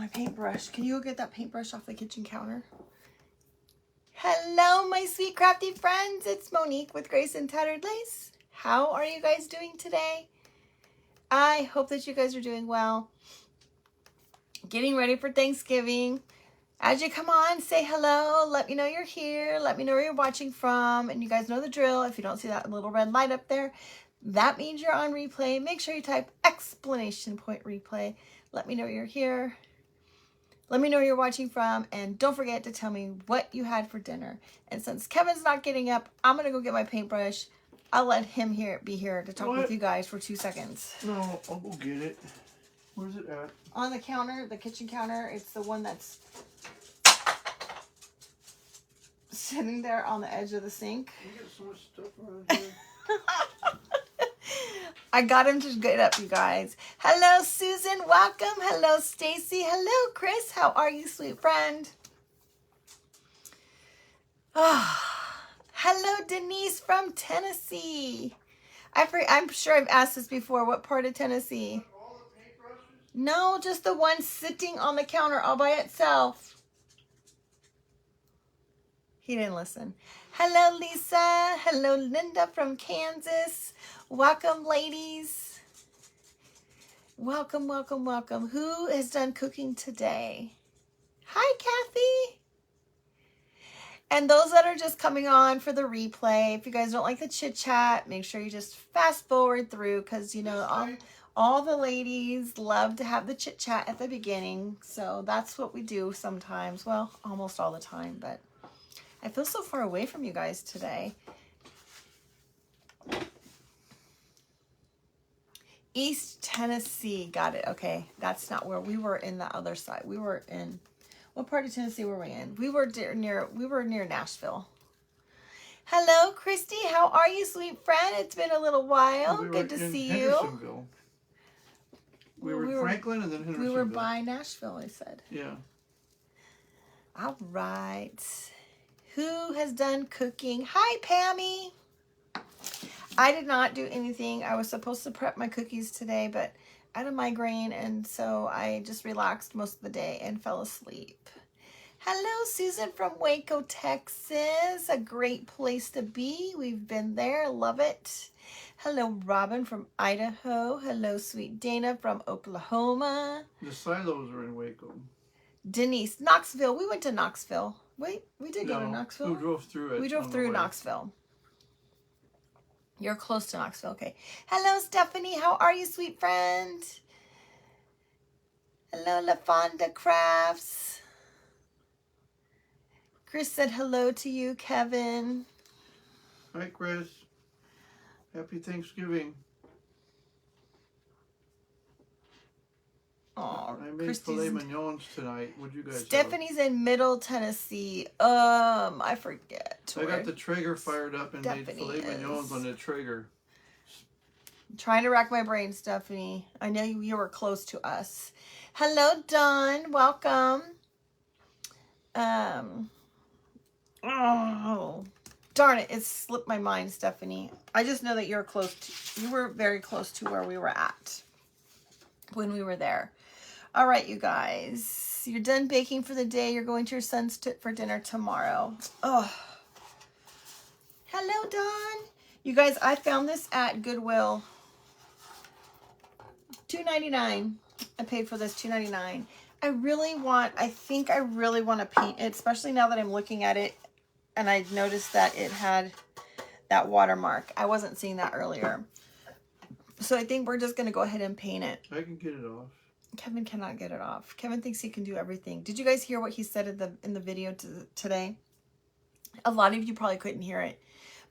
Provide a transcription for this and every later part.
my paintbrush. Can you go get that paintbrush off the kitchen counter? Hello, my sweet crafty friends. It's Monique with Grace and Tattered Lace. How are you guys doing today? I hope that you guys are doing well. Getting ready for Thanksgiving. As you come on, say hello. Let me know you're here. Let me know where you're watching from. And you guys know the drill. If you don't see that little red light up there, that means you're on replay. Make sure you type exclamation point replay. Let me know you're here. Let me know where you're watching from. And don't forget to tell me what you had for dinner. And since Kevin's not getting up, I'm going to go get my paintbrush. I'll let him be here to talk with you guys for 2 seconds. No, I'll go get it. Where's it at? On the counter, the kitchen counter. It's the one that's sitting there on the edge of the sink. You got so much stuff around here. I got him to get up, you guys. Hello, Susan. Welcome. Hello, Stacy. Hello, Chris. How are you, sweet friend? Hello, Denise from Tennessee. I'm sure I've asked this before. What part of Tennessee? All the paintbrushes? No, just the one sitting on the counter all by itself. He didn't listen. Hello, Lisa. Hello, Linda from Kansas. Welcome, ladies. Welcome, welcome, welcome. Who has done cooking today? Hi, Kathy. And those that are just coming on for the replay, if you guys don't like the chit chat, make sure you just fast forward through, because you know all the ladies love to have the chit chat at the beginning. So that's what we do sometimes. Well, almost all the time, but I feel so far away from you guys today. East Tennessee. Got it. Okay. That's not where we were. In the other side. We were in, what part of Tennessee were we in? We were near Nashville. Hello, Christy. How are you, sweet friend? It's been a little while. Good to see you. We were in Franklin and then Hendersonville. We were by Nashville, I said. Yeah. All right. Who has done cooking? Hi, Pammy. I did not do anything. I was supposed to prep my cookies today, but I had a migraine, and so I just relaxed most of the day and fell asleep. Hello, Susan from Waco, Texas. A great place to be. We've been there. Love it. Hello, Robin from Idaho. Hello, sweet Dana from Oklahoma. The silos are in Waco. Denise, Knoxville. We went to Knoxville. Wait, we did go to Knoxville? We drove through it. We drove through Knoxville. You're close to Knoxville. Okay. Hello, Stephanie. How are you, sweet friend? Hello, LaFonda Crafts. Chris said hello to you, Kevin. Hi, Chris. Happy Thanksgiving. Oh, I made filet mignons tonight. What'd you guys Stephanie's in Middle Tennessee. I forget. I got the Traeger fired up and made filet mignons on the Traeger. I'm trying to rack my brain, Stephanie. I know you were close to us. Hello, Dawn. Welcome. Oh, darn it. It slipped my mind, Stephanie. I just know that you were very close to where we were at when we were there. All right, you guys. You're done baking for the day. You're going to your son's for dinner tomorrow. Oh. Hello, Dawn. You guys, I found this at Goodwill. $2.99. I paid for this $2.99. I think I really want to paint it, especially now that I'm looking at it and I noticed that it had that watermark. I wasn't seeing that earlier. So I think we're just going to go ahead and paint it. I can get it off. Kevin cannot get it off. Kevin thinks he can do everything. Did you guys hear what he said in the video today? A lot of you probably couldn't hear it,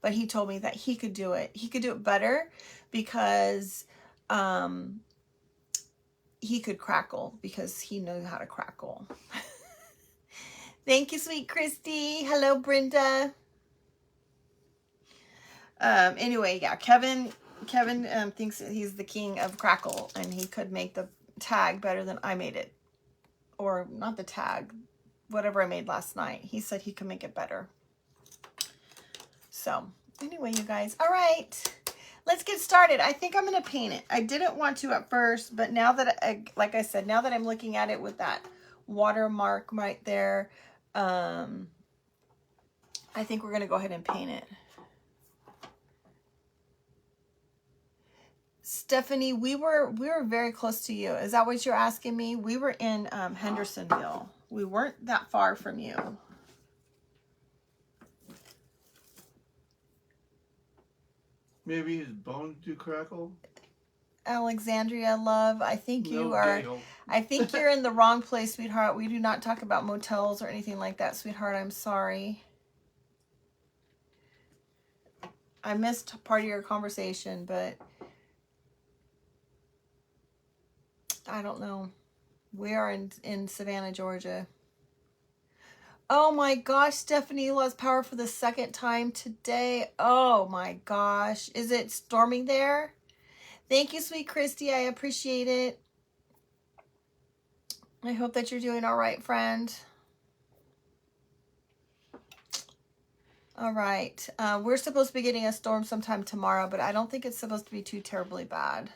but he told me that he could do it. He could do it better because he could crackle, because he knows how to crackle. Thank you, sweet Christy. Hello, Brenda. Anyway, yeah, Kevin thinks he's the king of crackle, and he could make the tag better than I made it. Or not the tag, whatever I made last night. He said he could make it better. So anyway, you guys, all right, let's get started. I think I'm going to paint it. I didn't want to at first, but now that, like I said, now that I'm looking at it with that watermark right there. I think we're going to go ahead and paint it. Stephanie, we were very close to you. Is that what you're asking me? We were in Hendersonville. We weren't that far from you. Maybe his bones do crackle. Alexandria, love, I think you are. Gale. I think you're in the wrong place, sweetheart. We do not talk about motels or anything like that, sweetheart. I'm sorry. I missed part of your conversation, but I don't know. We are in Savannah, Georgia. Oh my gosh, Stephanie lost power for the second time today. Oh my gosh. Is it storming there? Thank you, sweet Christy. I appreciate it. I hope that you're doing all right, friend. All right. We're supposed to be getting a storm sometime tomorrow, but I don't think it's supposed to be too terribly bad.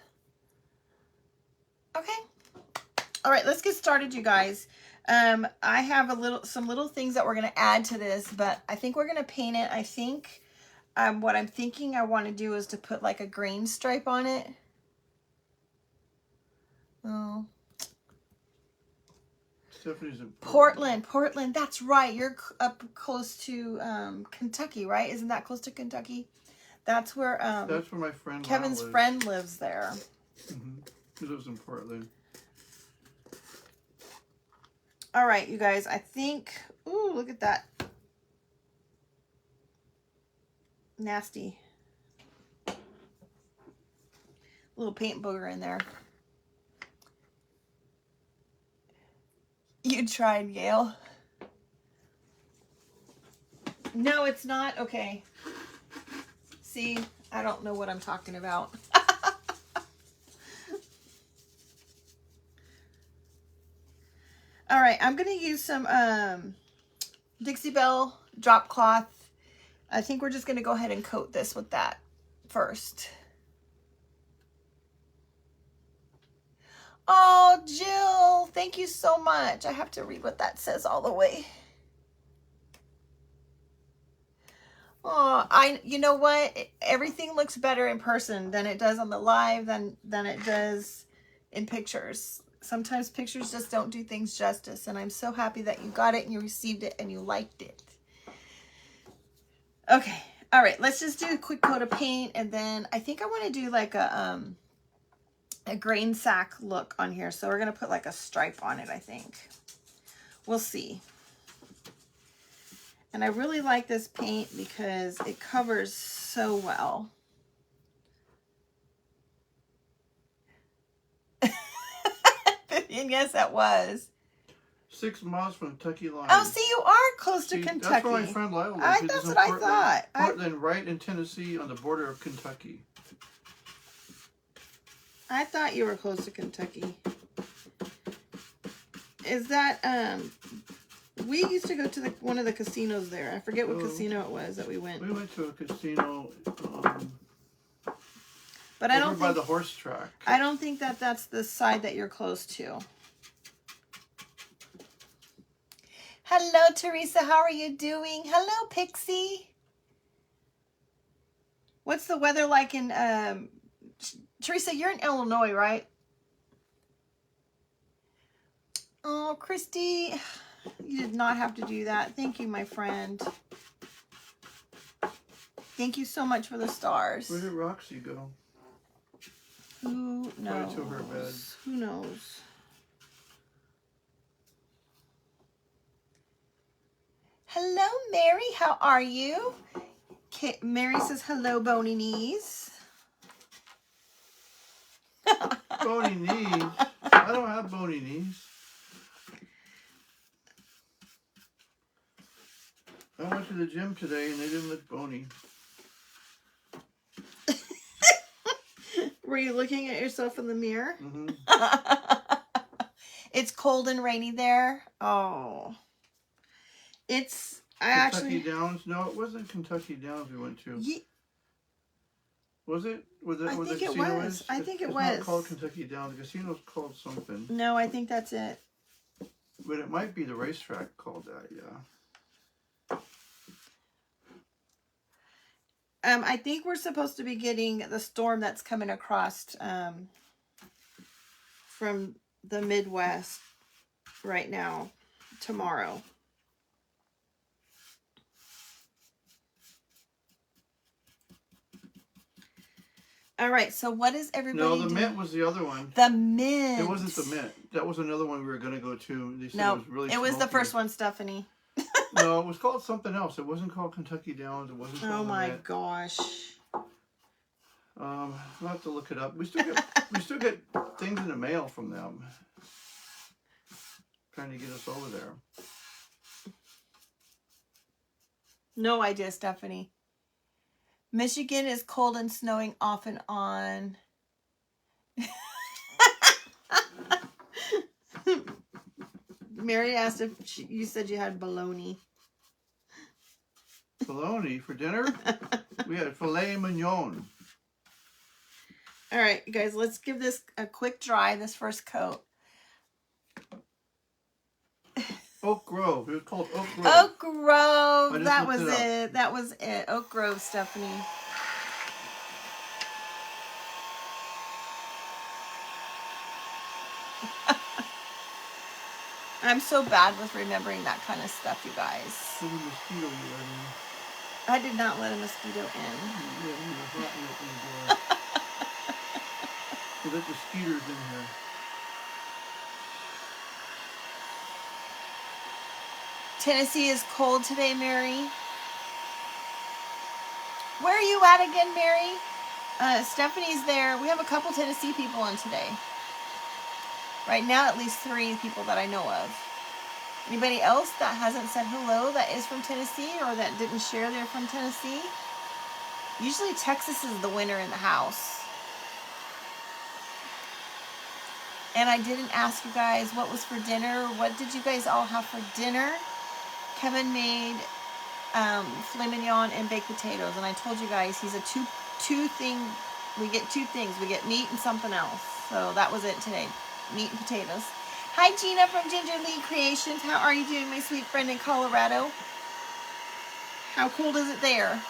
Okay. All right, let's get started, you guys. I have some little things that we're going to add to this, but I think we're going to paint it. I think what I'm thinking I want to do is to put like a green stripe on it. Oh. Stephanie's in Portland. That's right. You're up close to Kentucky, right? Isn't that close to Kentucky? That's where my friend Kevin's friend lives there. Mm-hmm. He lives in Portland. All right, you guys. I think. Ooh, look at that. Nasty. Little paint booger in there. You tried, Gail. No, it's not. Okay. See, I don't know what I'm talking about. All right, I'm going to use some Dixie Belle drop cloth. I think we're just going to go ahead and coat this with that first. Oh, Jill, thank you so much. I have to read what that says all the way. Oh, you know what? Everything looks better in person than it does on the live than it does in pictures. Sometimes pictures just don't do things justice, and I'm so happy that you got it and you received it and you liked it. Okay. All right, let's just do a quick coat of paint, and then I think I want to do like a grain sack look on here. So we're going to put like a stripe on it, I think. We'll see. And I really like this paint because it covers so well. And yes, that was. 6 miles from Kentucky line. Oh, see, you are close to Kentucky. That's where my friend Lyle lives. That's what I thought. Portland, right in Tennessee on the border of Kentucky. I thought you were close to Kentucky. Is that, we used to go to one of the casinos there. I forget what casino it was that we went. We went to a casino, but I don't think, by the horse track. I don't think that's the side that you're close to. Hello, Teresa. How are you doing? Hello, Pixie. What's the weather like in, Teresa, you're in Illinois, right? Oh, Christy, you did not have to do that. Thank you, my friend. Thank you so much for the stars. Where did Roxy go? Who knows? Right to her bed. Who knows? Hello, Mary. How are you? Mary says, hello, bony knees. Bony knees? I don't have bony knees. I went to the gym today and they didn't look bony. Were you looking at yourself in the mirror? Mm-hmm. It's cold and rainy there. Oh. It's... Kentucky Downs? No, it wasn't Kentucky Downs we went to. Was it? Was it? I think it was. I think it was. It's not called Kentucky Downs. The casino's called something. No, I think that's it. But it might be the racetrack called that, yeah. I think we're supposed to be getting the storm that's coming across from the Midwest right now, tomorrow. All right, so what is everybody doing? No, the Mint was the other one. The Mint. It wasn't the Mint. That was another one we were going to go to. They said No, it was really it was smoky. the first one, Stephanie. No, it was called something else. It wasn't called Kentucky Downs. It wasn't called Oh the my Mint. gosh. I'll have to look it up. We still get things in the mail from them. Trying to get us over there. No idea, Stephanie. Michigan is cold and snowing off and on. Mary asked if you said you had bologna. Bologna for dinner? We had filet mignon. All right, guys, let's give this a quick dry, this first coat. Oak Grove. It was called Oak Grove. Oak Grove. That was it up. it. That was it. Oak Grove, Stephanie. I'm so bad with remembering that kind of stuff, you guys. There's a mosquito you let in. I did not let a mosquito in. Yeah, you were hot and open the door. So let the skeeters in here. Tennessee is cold today, Mary. Where are you at again, Mary? Stephanie's there. We have a couple Tennessee people in today. Right now, at least 3 people that I know of. Anybody else that hasn't said hello that is from Tennessee or that didn't share they're from Tennessee? Usually Texas is the winner in the house. And I didn't ask you guys what was for dinner. What did you guys all have for dinner? Kevin made filet mignon and baked potatoes. And I told you guys he's a two thing. We get 2 things. We get meat and something else. So that was it today. Meat and potatoes. Hi, Gina from Ginger Lee Creations. How are you doing, my sweet friend in Colorado? How cold is it there?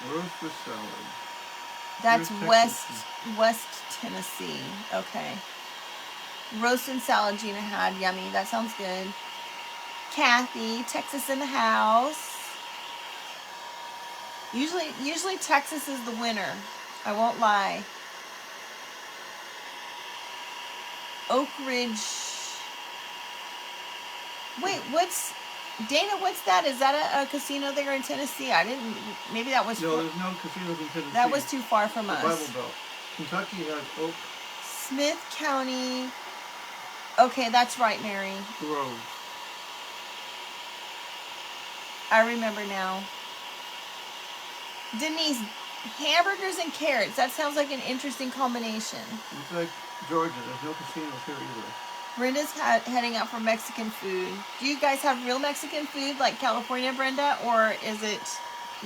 Roast with salad. That's West West Tennessee. Okay. Roast and salad Gina had. Yummy. That sounds good. Kathy, Texas in the house. Usually Texas is the winner. I won't lie. Oak Ridge. Wait, Dana, what's that? Is that a casino there in Tennessee? I didn't, maybe that was... No, there's no casinos in Tennessee. That was too far from us. Bible Belt. Kentucky has Oak Smith County. Okay, that's right, Mary. Grove. I remember now. Denise, hamburgers and carrots. That sounds like an interesting combination. It's like Georgia. There's no casinos here either. Brenda's heading out for Mexican food. Do you guys have real Mexican food like California, Brenda? Or is it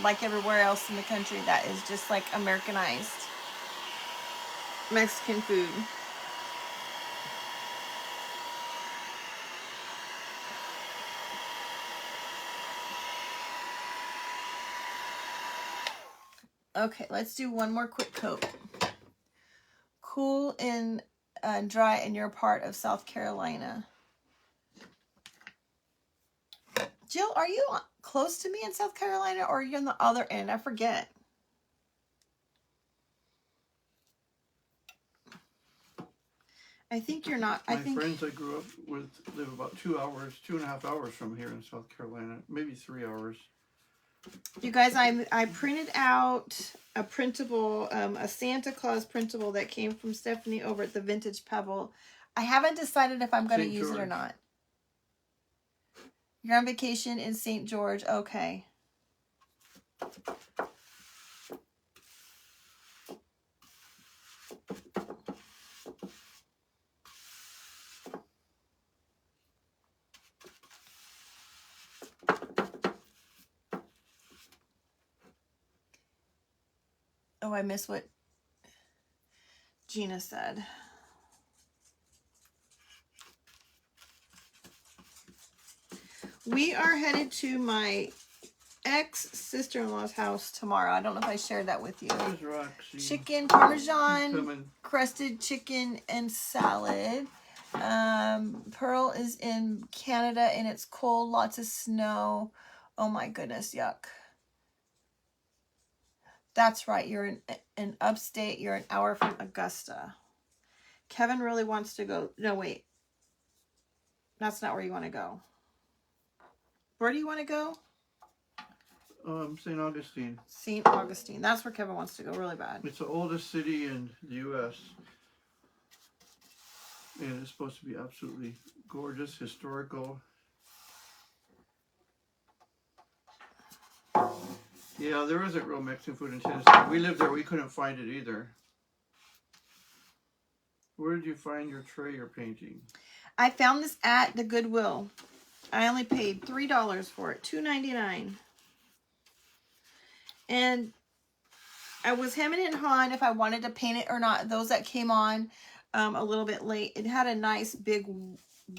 like everywhere else in the country that is just like Americanized Mexican food? Okay, let's do one more quick coat. Cool and dry in your part of South Carolina. Jill, are you close to me in South Carolina or are you on the other end? I forget. I think you're not. My friends I grew up with live about 2.5 hours from here in South Carolina. Maybe 3 hours. You guys, I printed out a printable, a Santa Claus printable that came from Stephanie over at the Vintage Pebble. I haven't decided if I'm going to use it or not. You're on vacation in St. George. Okay. Oh, I missed what Gina said. We are headed to my ex-sister-in-law's house tomorrow. I don't know if I shared that with you. There's Roxy. Chicken, Parmesan, crusted chicken, and salad. Pearl is in Canada and it's cold, lots of snow. Oh my goodness, yuck. That's right, you're in upstate. You're an hour from Augusta. Kevin really wants to go. No, wait. That's not where you want to go. Where do you want to go? St. Augustine. St. Augustine. That's where Kevin wants to go really bad. It's the oldest city in the U.S. And it's supposed to be absolutely gorgeous, historical. Yeah, there isn't real Mexican food in Tennessee. We lived there. We couldn't find it either. Where did you find your tray you're painting? I found this at the Goodwill. I only paid $3 for it. $2.99. And I was hemming and hawing if I wanted to paint it or not. Those that came on a little bit late, it had a nice big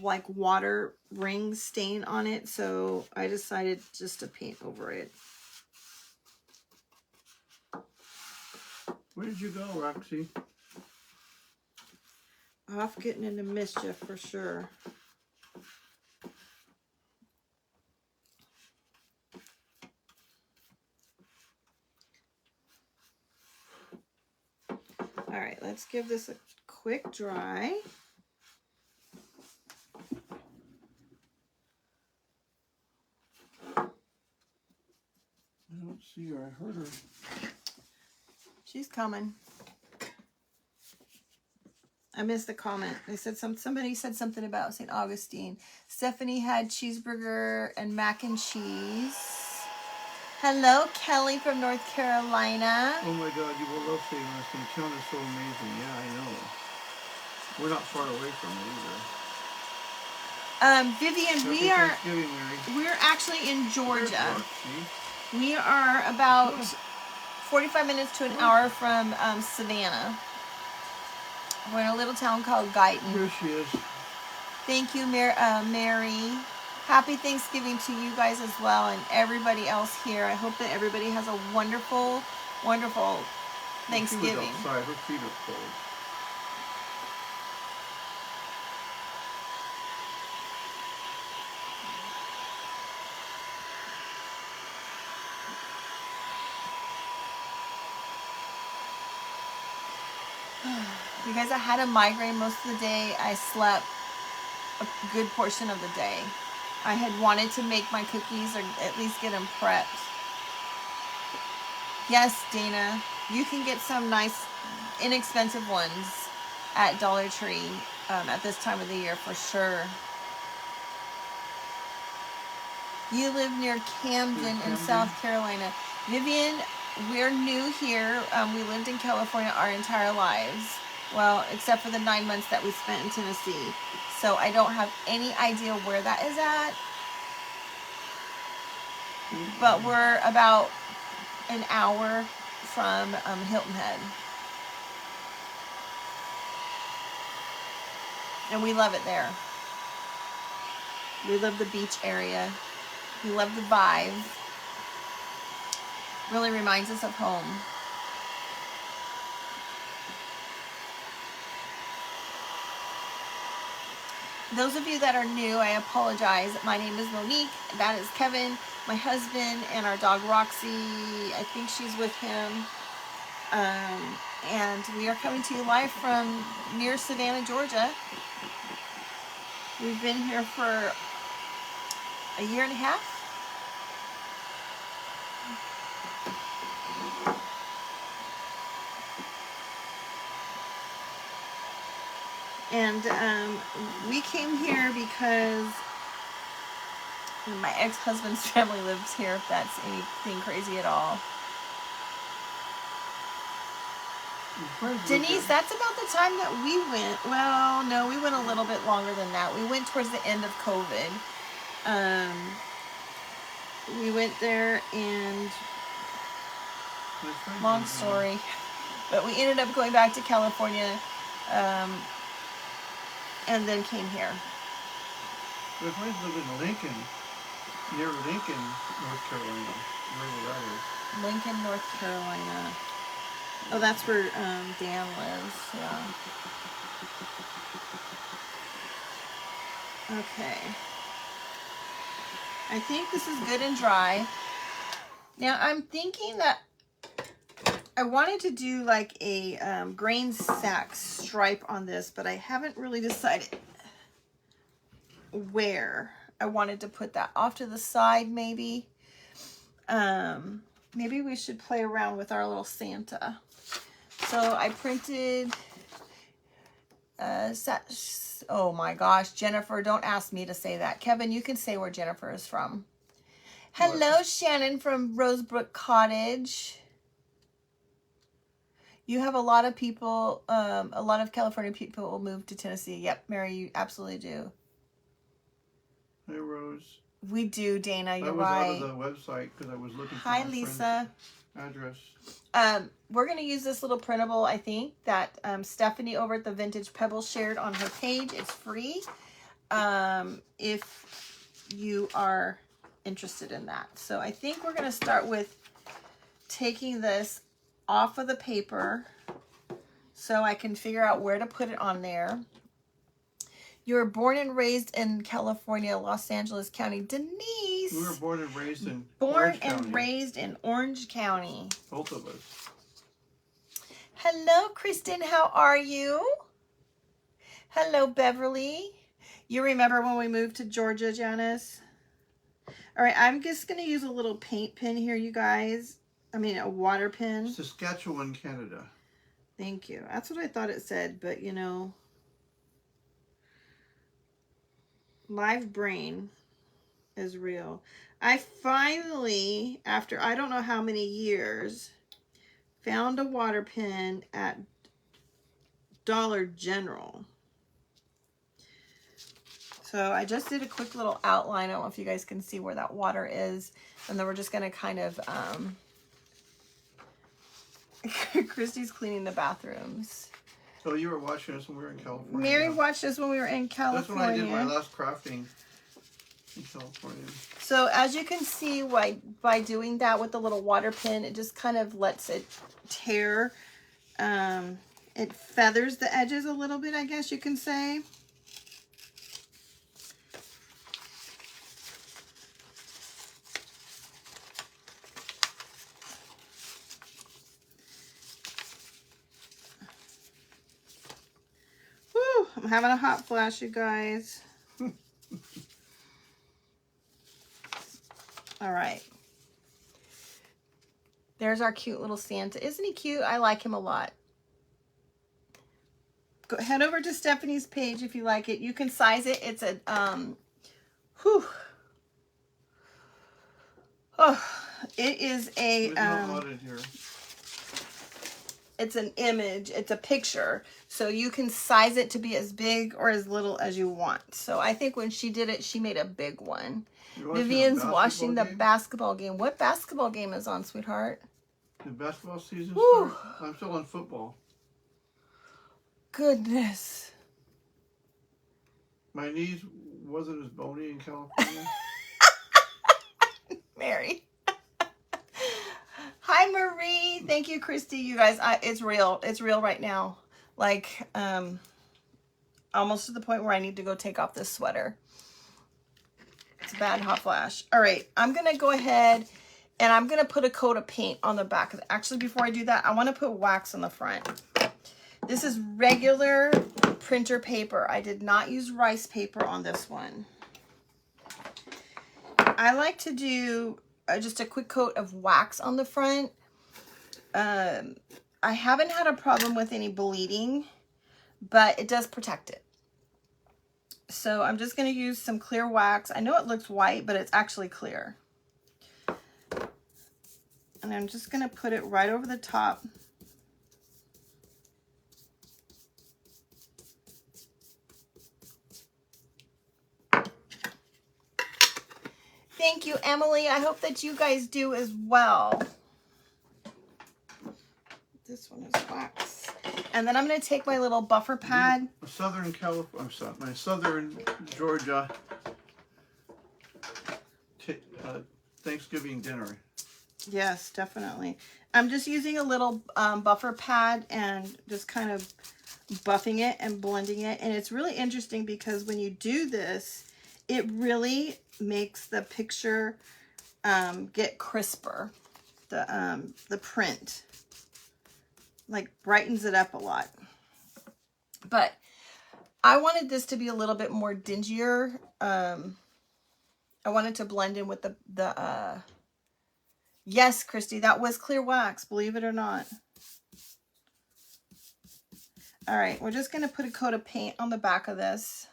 like water ring stain on it. So I decided just to paint over it. Where did you go, Roxy? Off getting into mischief for sure. All right, let's give this a quick dry. I don't see her. I heard her. She's coming. I missed the comment. They said somebody said something about St. Augustine. Stephanie had cheeseburger and mac and cheese. Hello, Kelly from North Carolina. Oh my God, you will love St. Augustine. Town is so amazing. Yeah, I know. We're not far away from it either. Vivian, we're actually in Georgia. We are about 45 minutes to an hour from Savannah. We're in a little town called Guyton. Here she is. Thank you, Mary. Happy Thanksgiving to you guys as well and everybody else here. I hope that everybody has a wonderful, wonderful Thanksgiving. She was outside. Her feet are cold. You guys, I had a migraine most of the day. I slept a good portion of the day. I had wanted to make my cookies or at least get them prepped. Yes, Dana, you can get some nice, inexpensive ones at Dollar Tree at this time of the year for sure. You live near Camden in South Carolina. Vivian, we're new here. We lived in California our entire lives. Well, except for the 9 months that we spent in Tennessee. So I don't have any idea where that is at. But we're about an hour from Hilton Head. And we love it there. We love the beach area. We love the vibe. Really reminds us of home. Those of you that are new, I apologize. My name is Monique. That is Kevin, my husband, and our dog Roxy. I think she's with him. And we are coming to you live from near Savannah, Georgia. We've been here for a year and a half. And we came here because my ex-husband's family lives here, if that's anything crazy at all. Denise, that's about the time that we went. Well, no, we went a little bit longer than that. We went towards the end of COVID. We went there and Long story. But we ended up going back to California and then came here. My friends live in Lincoln, near Lincoln, North Carolina. Wherever that is. Lincoln, North Carolina. Oh, that's where Dan lives. Yeah. Okay. I think this is good and dry. Now I'm thinking that I wanted to do like a grain sack stripe on this, but I haven't really decided where I wanted to put that. Off to the side, maybe. Maybe we should play around with our little Santa. So I printed, oh my gosh, Jennifer, don't ask me to say that. Kevin, you can say where Jennifer is from. Hello, what? Shannon from Rosebrook Cottage. You have a lot of people, a lot of California people will move to Tennessee. Yep, Mary, you absolutely do. Hey, Rose. We do, Dana, you're right. I was out of the website because I was looking for Hi, Lisa. Address. We're going to use this little printable, I think, that Stephanie over at the Vintage Pebbles shared on her page. It's free if you are interested in that. So I think we're going to start with taking this off of the paper so I can figure out where to put it on there. You were born and raised in California, Los Angeles County. Denise. We were born and raised in Orange County. Raised in Orange County. Both of us. Hello, Kristen. How are you? Hello, Beverly. You remember when we moved to Georgia, Janice? All right, I'm just going to use a little paint pen here, you guys. I mean, a water pen. Saskatchewan, Canada. Thank you. That's what I thought it said, but you know, live brain is real. I finally, after I don't know how many years, found a water pen at Dollar General. So I just did a quick little outline. I don't know if you guys can see where that water is. And then we're just going to kind of, Christy's cleaning the bathrooms. So you were watching us when we were in California. Mary watched us when we were in California. That's when I did my last crafting in California. So as you can see, by doing that with the little water pen, it just kind of lets it tear. It feathers the edges a little bit, I guess you can say. Woo, I'm having a hot flash, you guys. All right. There's our cute little Santa. Isn't he cute? I like him a lot. Go head over to Stephanie's page if you like it. You can size it. It's a it is a it's an image, it's a picture. So you can size it to be as big or as little as you want. So I think when she did it, she made a big one. Vivian's watching the basketball game. What basketball game is on, sweetheart? The basketball season starts? I'm still on football. Goodness. My knees wasn't as bony in California. Mary. Hi, Marie. Thank you, Christy. You guys, it's real. It's real right now. Like, almost to the point where I need to go take off this sweater. It's a bad hot flash. All right, I'm going to go ahead and I'm going to put a coat of paint on the back. Actually, before I do that, I want to put wax on the front. This is regular printer paper. I did not use rice paper on this one. I like to do just a quick coat of wax on the front. I haven't had a problem with any bleeding, but it does protect it. So I'm just going to use some clear wax. I know it looks white, but it's actually clear. And I'm just going to put it right over the top. Thank you, Emily. I hope that you guys do as well. This one is wax. And then I'm going to take my little buffer pad. Southern California, I'm sorry, my Southern Georgia Thanksgiving dinner. Yes, definitely. I'm just using a little buffer pad and just kind of buffing it and blending it. And it's really interesting because when you do this, it really makes the picture get crisper. The print like brightens it up a lot. But I wanted this to be a little bit more dingier. I wanted to blend in with the yes, Christy, that was clear wax, believe it or not. All right, we're just going to put a coat of paint on the back of this.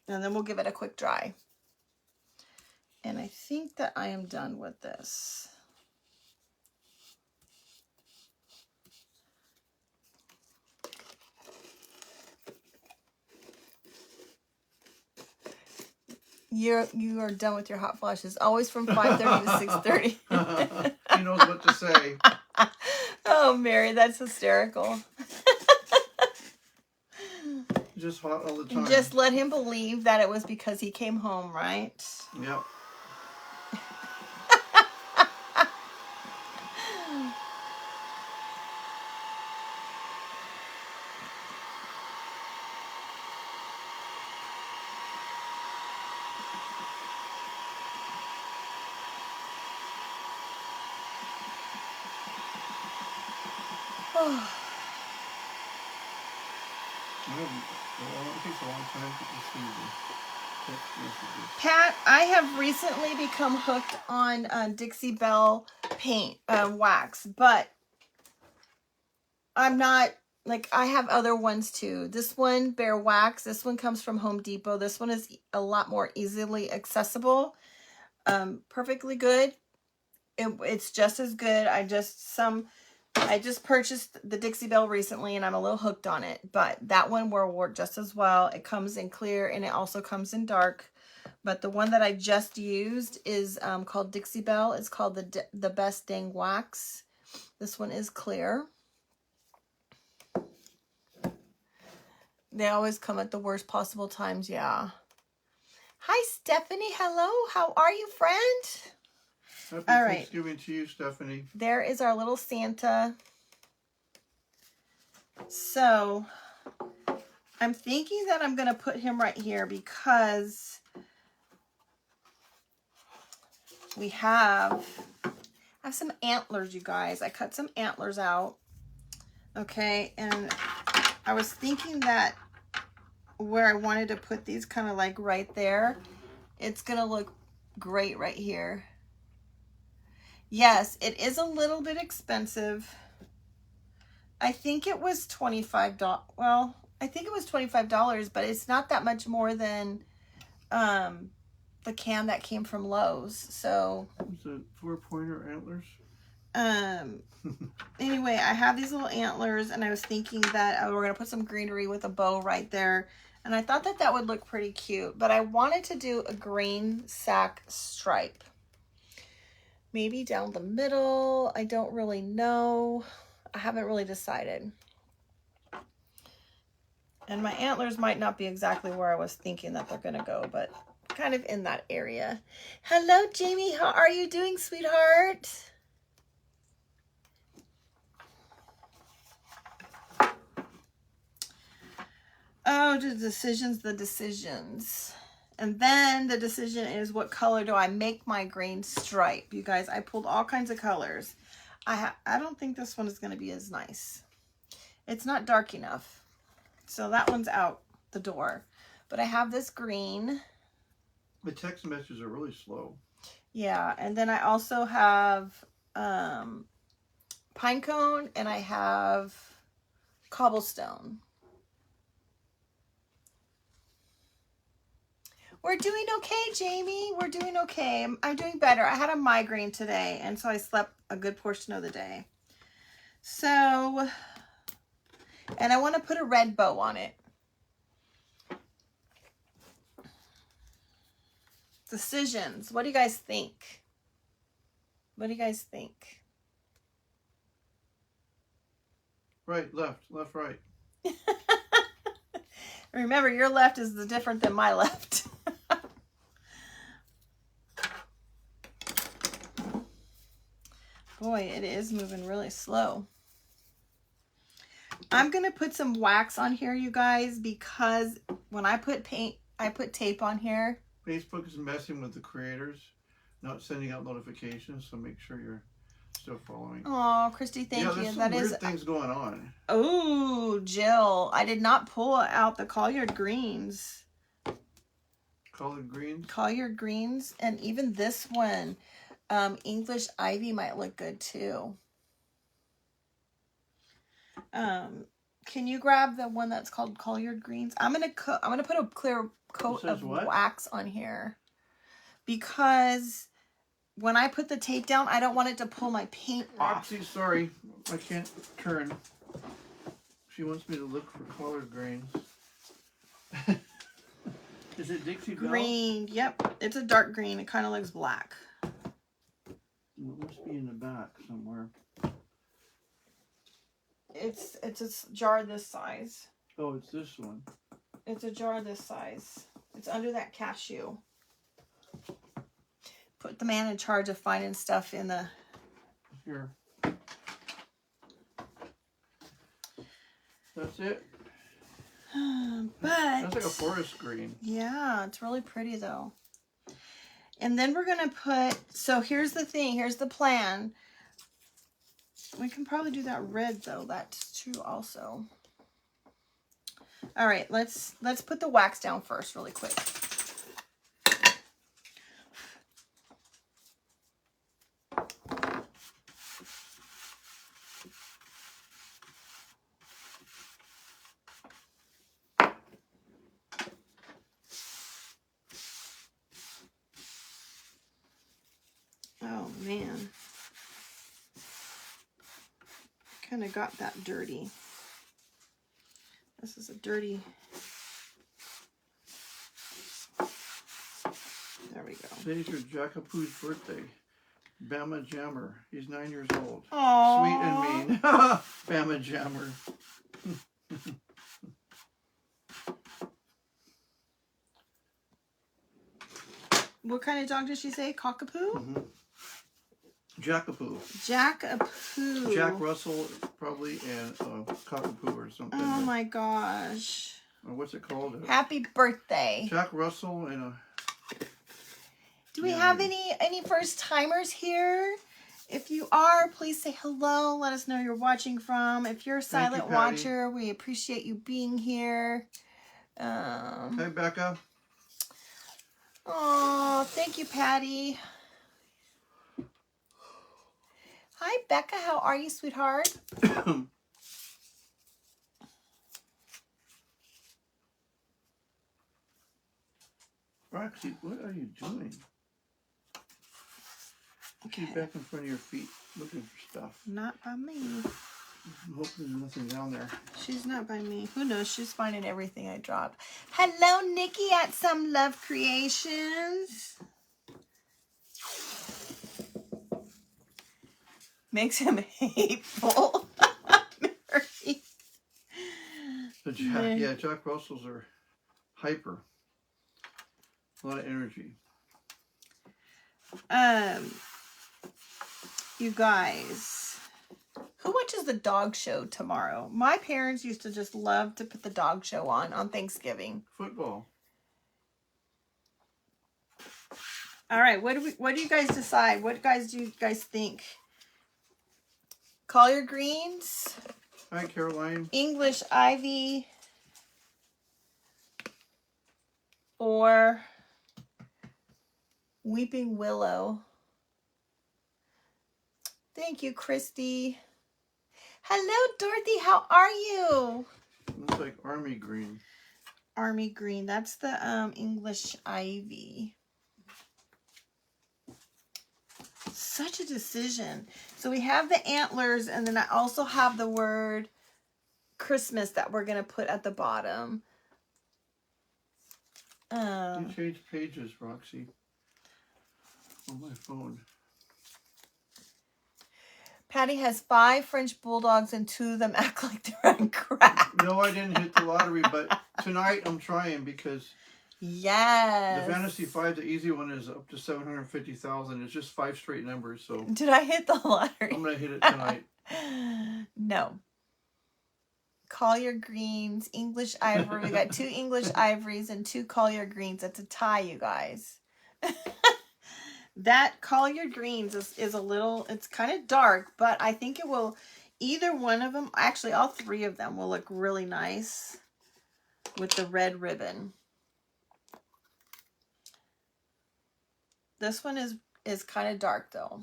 And then we'll give it a quick dry. And I think that I am done with this. You are done with your hot flashes. Always from 5:30 to 6:30. He knows what to say. Oh, Mary, that's hysterical. Just hot all the time. Just let him believe that it was because he came home, right? Yep. It takes a long time to see the text messages. Pat, I have recently become hooked on Dixie Belle paint wax, but I'm not, like, I have other ones too. This one, Bare Wax, this one comes from Home Depot. This one is a lot more easily accessible. Perfectly good. It's just as good. I just purchased the Dixie Belle recently and I'm a little hooked on it, but that one will work just as well. It comes in clear and it also comes in dark. But the one that I just used is called Dixie Belle. It's called the Best Dang Wax. This one is clear. They always come at the worst possible times, yeah. Hi, Stephanie. Hello. How are you, friend? Happy All right. Thanksgiving to you, Stephanie. There is our little Santa. So I'm thinking that I'm going to put him right here because I have some antlers, you guys. I cut some antlers out. Okay. And I was thinking that where I wanted to put these kind of like right there, it's going to look great right here. Yes, it is a little bit expensive. I think it was $25. Well, I think it was $25, but it's not that much more than the can that came from Lowe's. So is it 4-pointer antlers? Anyway, I have these little antlers and I was thinking that we're going to put some greenery with a bow right there. And I thought that that would look pretty cute, but I wanted to do a green sack stripe. Maybe down the middle. I don't really know. I haven't really decided. And my antlers might not be exactly where I was thinking that they're going to go, but kind of in that area. Hello, Jamie. How are you doing, sweetheart? Oh, the decisions. And then the decision is what color do I make my green stripe? You guys, I pulled all kinds of colors. I don't think this one is going to be as nice. It's not dark enough. So that one's out the door. But I have this green. The text messages are really slow. Yeah, and then I also have pine cone and I have cobblestone. We're doing okay, Jamie. We're doing okay. I'm doing better. I had a migraine today, and so I slept a good portion of the day. So, and I want to put a red bow on it. decisions. What do you guys think? What do you guys think? Right, left, left, right. Remember, your left is different than my left. Boy, it is moving really slow. I'm going to put some wax on here, you guys, because when I put paint, I put tape on here. Facebook is messing with the creators, not sending out notifications, so make sure you're still following. Oh, Christy, thank you. There's some weird things going on. Oh, Jill, I did not pull out the collard greens. Collard greens? Collard greens, and even this one, English ivy might look good too. Can you grab the one that's called collard greens? I'm gonna put a clear coat of wax on here because when I put the tape down, I don't want it to pull my paint off. Roxy, sorry, I can't turn. She wants me to look for collard greens. Is it Dixie Belle? Green, yep. It's a dark green. It kind of looks black. It must be in the back somewhere. It's a jar this size. Oh, it's this one. It's a jar this size. It's under that cashew. Put the man in charge of finding stuff in the... Here. That's it. But... That's like a forest green. Yeah, it's really pretty though. And then we're going to put... So here's the thing. Here's the plan. We can probably do that red though. That's true also. All right, let's put the wax down first really quick. Oh man. Kind of got that dirty. This is a dirty. There we go. Today's your Jackapoo's birthday. Bama Jammer. He's 9 years old. Aww. Sweet and mean. Bama Jammer. What kind of dog did she say? Cockapoo? Mm-hmm. Jackapoo. Jackapoo. Jack Russell, probably, and Cockapoo or something. Oh my gosh. Or what's it called? Happy birthday. Jack Russell and a... Do we have any first timers here? If you are, please say hello. Let us know where you're watching from. If you're a silent watcher, we appreciate you being here. Hey, Becca. Oh, thank you, Patty. Hi, Becca. How are you, sweetheart? Roxy, what are you doing? Keep back in front of your feet looking for stuff. Not by me. I hope there's nothing down there. She's not by me. Who knows? She's finding everything I drop. Hello, Nikki at Some Love Creations. Makes him hateful. Jack Russells are hyper. A lot of energy. You guys, who watches the dog show tomorrow? My parents used to just love to put the dog show on Thanksgiving. Football. All right, what do you guys decide? What do you guys think? Collard greens. Hi, Caroline. English ivy. Or weeping willow. Thank you, Christy. Hello, Dorothy. How are you? Looks like army green. Army green. That's the English ivy. Such a decision. So we have the antlers, and then I also have the word Christmas that we're going to put at the bottom. You changed pages, Roxy. on my phone. Patty has 5 French bulldogs and 2 of them act like they're on crack. No, I didn't hit the lottery, but tonight I'm trying because yes. the Fantasy 5, the easy one, is up to 750,000. It's just 5 straight numbers. So did I hit the lottery? I'm gonna hit it tonight. No. Collier greens, English ivory. We got 2 English ivories and 2 Collier greens. That's a tie, you guys. That Collier greens is a little, it's kind of dark, but I think it will, either one of them, actually all 3 of them will look really nice with the red ribbon. This one is kind of dark though.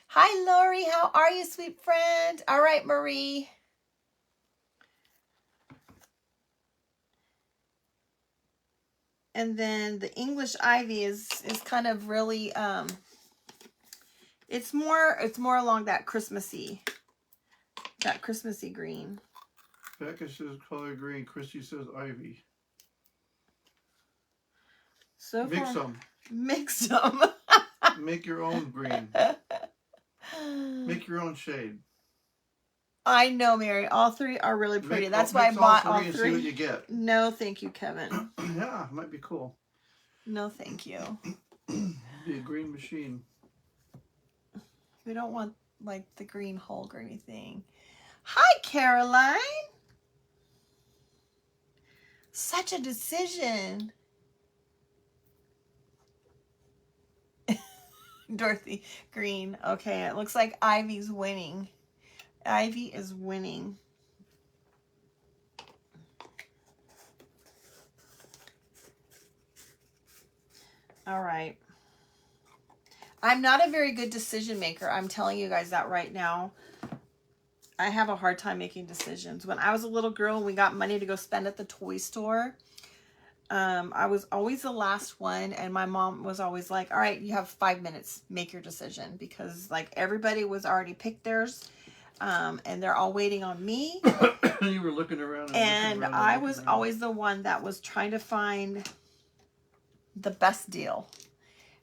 Hi, Lori. How are you, sweet friend? All right, Marie. And then the English ivy is kind of really it's more along that Christmassy green. Becca says color green. Christy says ivy. So mix them. Mix them. Make your own green. Make your own shade. I know, Mary. All 3 are really pretty. That's why I bought all 3. And see what you get. No, thank you, Kevin. Yeah, might be cool. No, thank you. Be a green machine. We don't want like the green Hulk or anything. Hi, Caroline. Such a decision. Dorothy green. Okay, it looks like Ivy's winning. Ivy is winning. All right. I'm not a very good decision maker. I'm telling you guys that right now. I have a hard time making decisions. When I was a little girl and we got money to go spend at the toy store, I was always the last one, and my mom was always like, all right, you have 5 minutes, make your decision, because like everybody was already picked theirs, and they're all waiting on me. You were looking around. And I was always the one that was trying to find the best deal.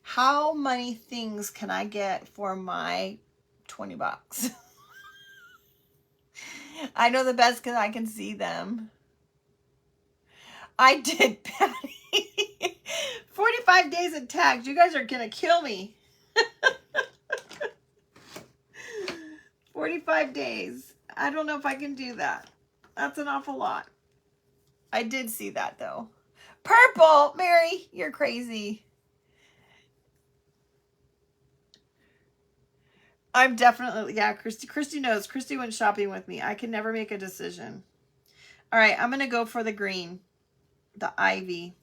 How many things can I get for my $20? I know the best because I can see them. I did, Patty. 45 days in tags. You guys are going to kill me. 45 days. I don't know if I can do that. That's an awful lot. I did see that, though. Purple! Mary, you're crazy. I'm definitely, yeah, Christy knows. Christy went shopping with me. I can never make a decision. All right, I'm going to go for the green. The ivy.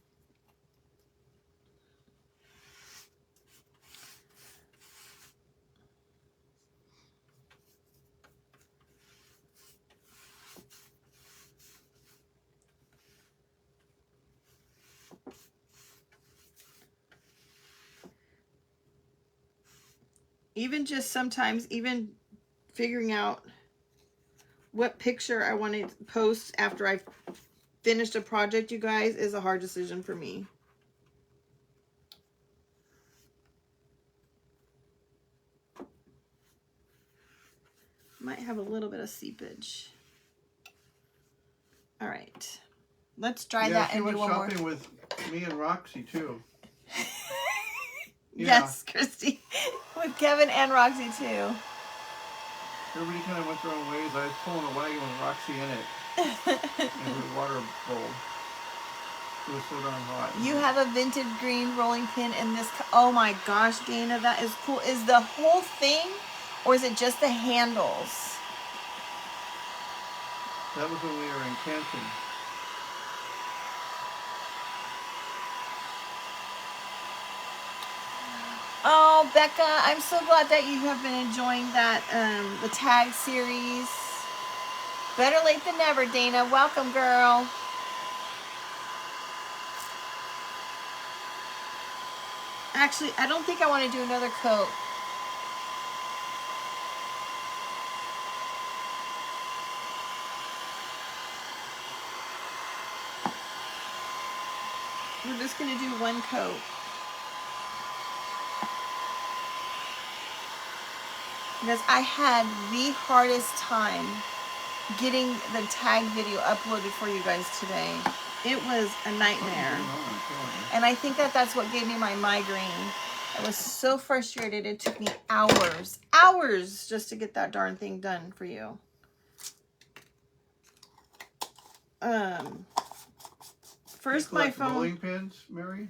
Even just sometimes, even figuring out what picture I want to post after I've finished a project, you guys, is a hard decision for me. Might have a little bit of seepage. All right. Let's dry that and do one more. Shopping with me and Roxy, too. Yes, Christy. With Kevin and Roxy, too. Everybody kind of went their own ways. I was pulling a wagon with Roxy in it. And with a water bowl. It was so darn hot. You have a vintage green rolling pin in this. Oh my gosh, Dana, that is cool. Is the whole thing, or is it just the handles? That was when we were in Canton. Oh, Becca, I'm so glad that you have been enjoying that, the tag series. Better late than never, Dana. Welcome, girl. Actually, I don't think I want to do another coat. We're just going to do one coat. because I had the hardest time getting the tag video uploaded for you guys today. It was a nightmare. And I think that that's what gave me my migraine. I was so frustrated. It took me hours just to get that darn thing done for you. First my phone. Bowling pins, Mary?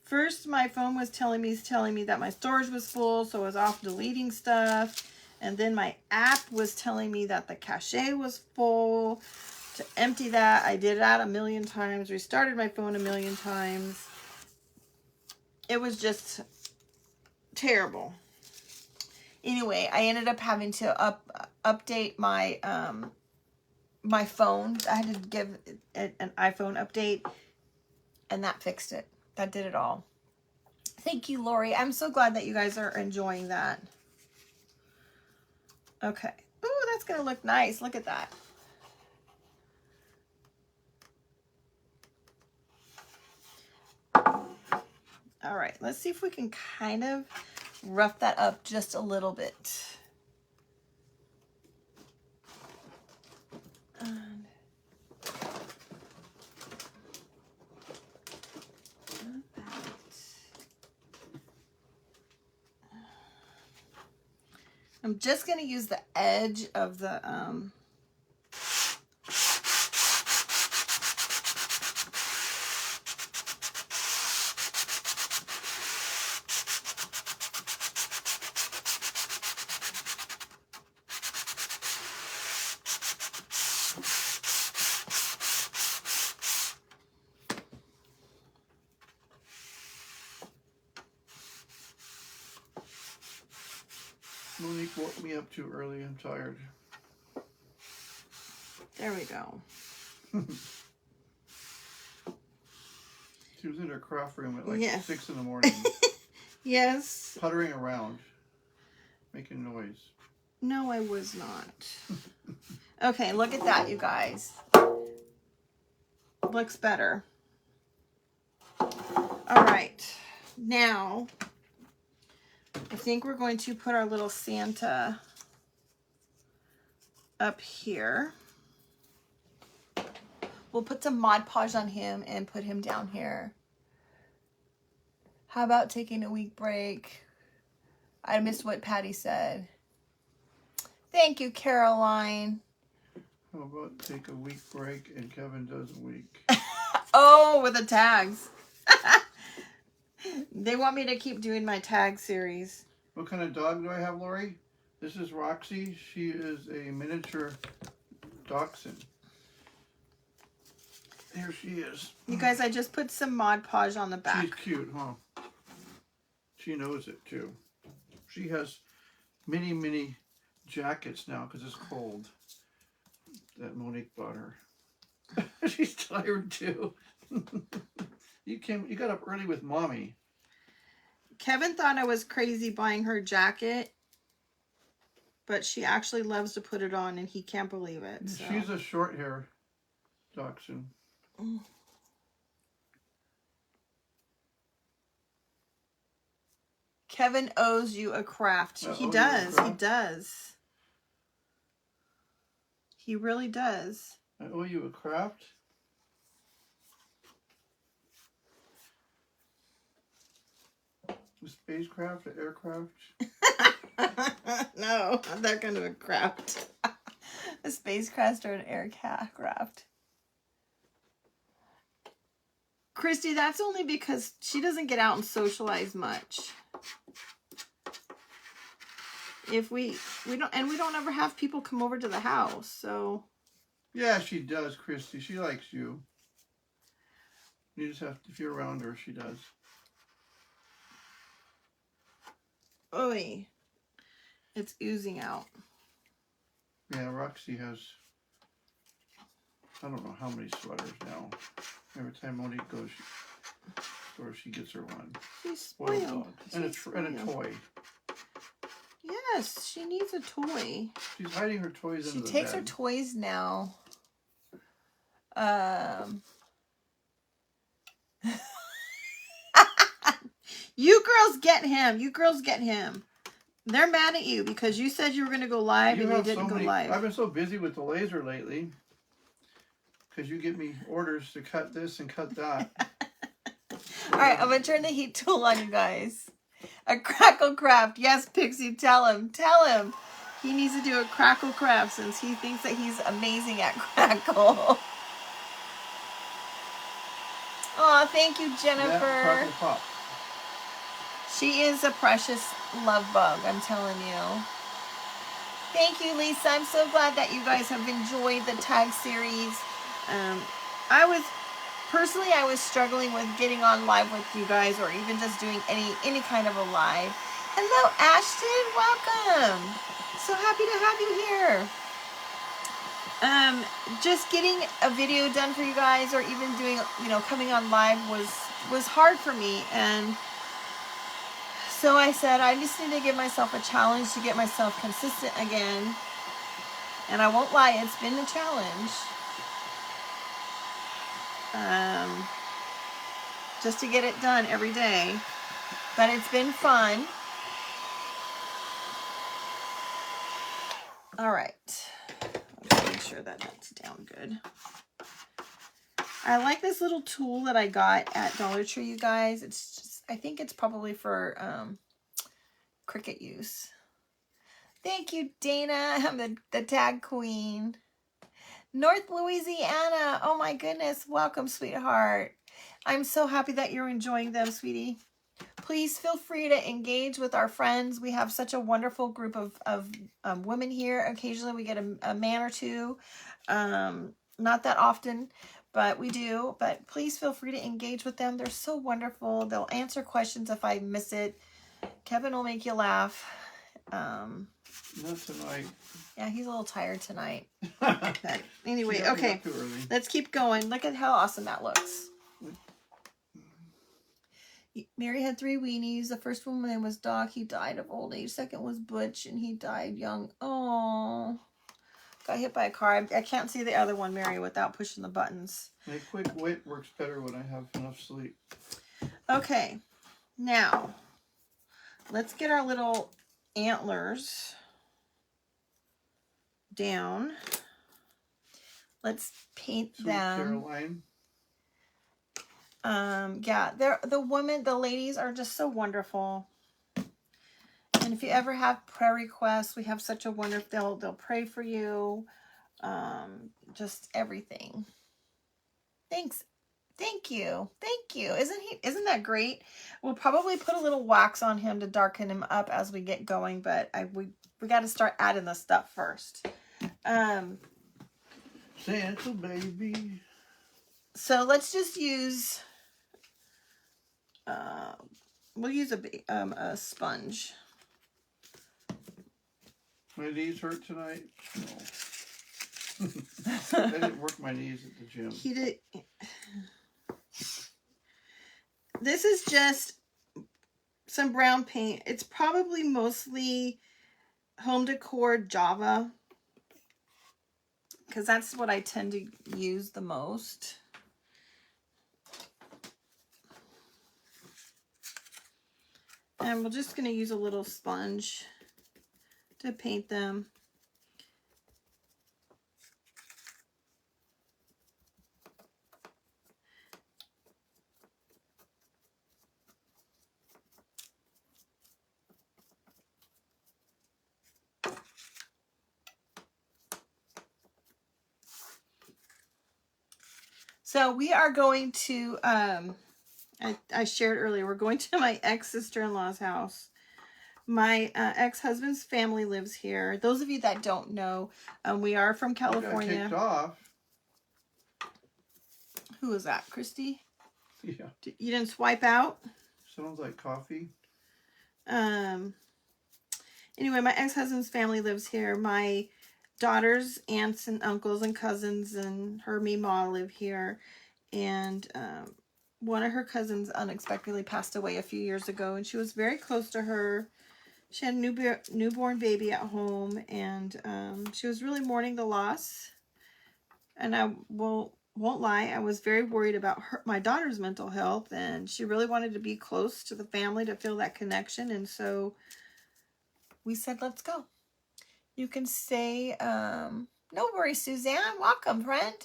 First my phone was telling me that my storage was full, so I was off deleting stuff. And then my app was telling me that the cache was full. To empty that, I did that 1,000,000 times, restarted my phone 1,000,000 times. It was just terrible. Anyway, I ended up having to update my my phone. I had to give it an iPhone update, and that fixed it. That did it all. Thank you, Lori. I'm so glad that you guys are enjoying that. Okay. Ooh, that's going to look nice. Look at that. All right. Let's see if we can kind of rough that up just a little bit. And I'm just going to use the edge of the Monique woke me up too early. I'm tired. There we go. She was in her craft room at like Yes. 6 in the morning. Yes. Puttering around. Making noise. No, I was not. Okay, look at that, you guys. Looks better. All right. Now, I think we're going to put our little Santa up here. We'll put some Mod Podge on him and put him down here. How about taking a week break? I missed what Patty said. Thank you, Caroline. How about take a week break and Kevin does a week? Oh, with the tags. They want me to keep doing my tag series. What kind of dog do I have, Lori? This is Roxy. She is a miniature dachshund. Here she is. You guys, I just put some Mod Podge on the back. She's cute, huh? She knows it, too. She has mini jackets now because it's cold that Monique bought her. She's tired, too. You got up early with Mommy. Kevin thought I was crazy buying her jacket, but she actually loves to put it on, and he can't believe it. So. She's a short hair dachshund. Kevin owes you a craft. He does. He does. He really does. I owe you a craft? A spacecraft, an aircraft? No, not that kind of a craft. A spacecraft or an aircraft. Christy, that's only because she doesn't get out and socialize much. If we don't ever have people come over to the house, so. Yeah, she does, Christy. She likes you. You just have to, if you're around her, she does. Oy. It's oozing out. Yeah, Roxy has, I don't know how many sweaters now. Every time Monique goes, she gets her one. She's spoiled. Dog. And a toy. Yes, she needs a toy. She's hiding her toys in the bed. She takes her toys now. You girls get him. You girls get him. They're mad at you because you said you were going to go live and you didn't go live. I've been so busy with the laser lately because you give me orders to cut this and cut that. All right, I'm going to turn the heat tool on, you guys. A crackle craft. Yes, Pixie, tell him. Tell him. He needs to do a crackle craft since he thinks that he's amazing at crackle. Oh, thank you, Jennifer. She is a precious love bug, I'm telling you. Thank you, Lisa. I'm so glad that you guys have enjoyed the tag series. I was struggling with getting on live with you guys, or even just doing any kind of a live. Hello, Ashton. Welcome. So happy to have you here. Just getting a video done for you guys, or even doing, coming on live was hard for me, and so I said I just need to give myself a challenge to get myself consistent again. And I won't lie, it's been a challenge. Just to get it done every day. But it's been fun. All right. Let's make sure that that's down good. I like this little tool that I got at Dollar Tree, you guys. It's just, I think it's probably for Cricut use. Thank you, Dana. I'm the tag queen. North Louisiana. Oh my goodness. Welcome, sweetheart. I'm so happy that you're enjoying them, sweetie. Please feel free to engage with our friends. We have such a wonderful group of women here. Occasionally we get a man or two. Not that often, but we do. But please feel free to engage with them. They're so wonderful. They'll answer questions if I miss it. Kevin will make you laugh. Not tonight. Yeah, he's a little tired tonight. But anyway, okay. Let's keep going. Look at how awesome that looks. Mary had 3 weenies. The first one name was Doc. He died of old age. Second was Butch, and he died young. Oh, got hit by a car. I can't see the other one, Mary, without pushing the buttons. My quick wit works better when I have enough sleep. Okay, now let's get our little antlers down. Let's paint them. Caroline. Yeah, the ladies are just so wonderful. And if you ever have prayer requests, we have such a wonderful, they'll pray for you. Just everything. Thanks. Thank you. Thank you. Isn't that great? We'll probably put a little wax on him to darken him up as we get going, but we got to start adding the stuff first. Santa baby. So let's just use we'll use a sponge. My knees hurt tonight. No. I didn't work my knees at the gym. He did. This is just some brown paint. It's probably mostly Home Decor Java, because that's what I tend to use the most. And we're just going to use a little sponge to paint them. So we are going to, I shared earlier, we're going to my ex-sister-in-law's house. My ex-husband's family lives here. Those of you that don't know, we are from California. Kicked off. Who was that, Christy? Yeah. You didn't swipe out? Sounds like coffee. Anyway, my ex-husband's family lives here. My daughter's aunts and uncles and cousins and her Meemaw live here. And one of her cousins unexpectedly passed away a few years ago, and she was very close to her. She had a newborn baby at home, and she was really mourning the loss. And I won't lie, I was very worried about my daughter's mental health, and she really wanted to be close to the family to feel that connection. And so we said, let's go. You can say, no worries, Suzanne. Welcome, friend.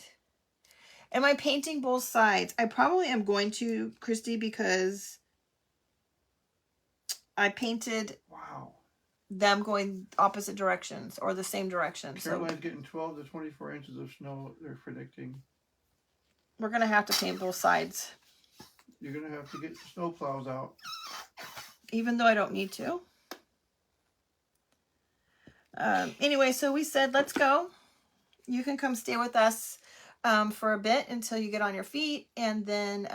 Am I painting both sides? I probably am going to, Christy, because I painted them going opposite directions or the same direction. Caroline's getting 12 to 24 inches of snow, they're predicting. We're going to have to paint both sides. You're going to have to get the snow plows out. Even though I don't need to. Anyway, so we said, let's go. You can come stay with us for a bit until you get on your feet. And then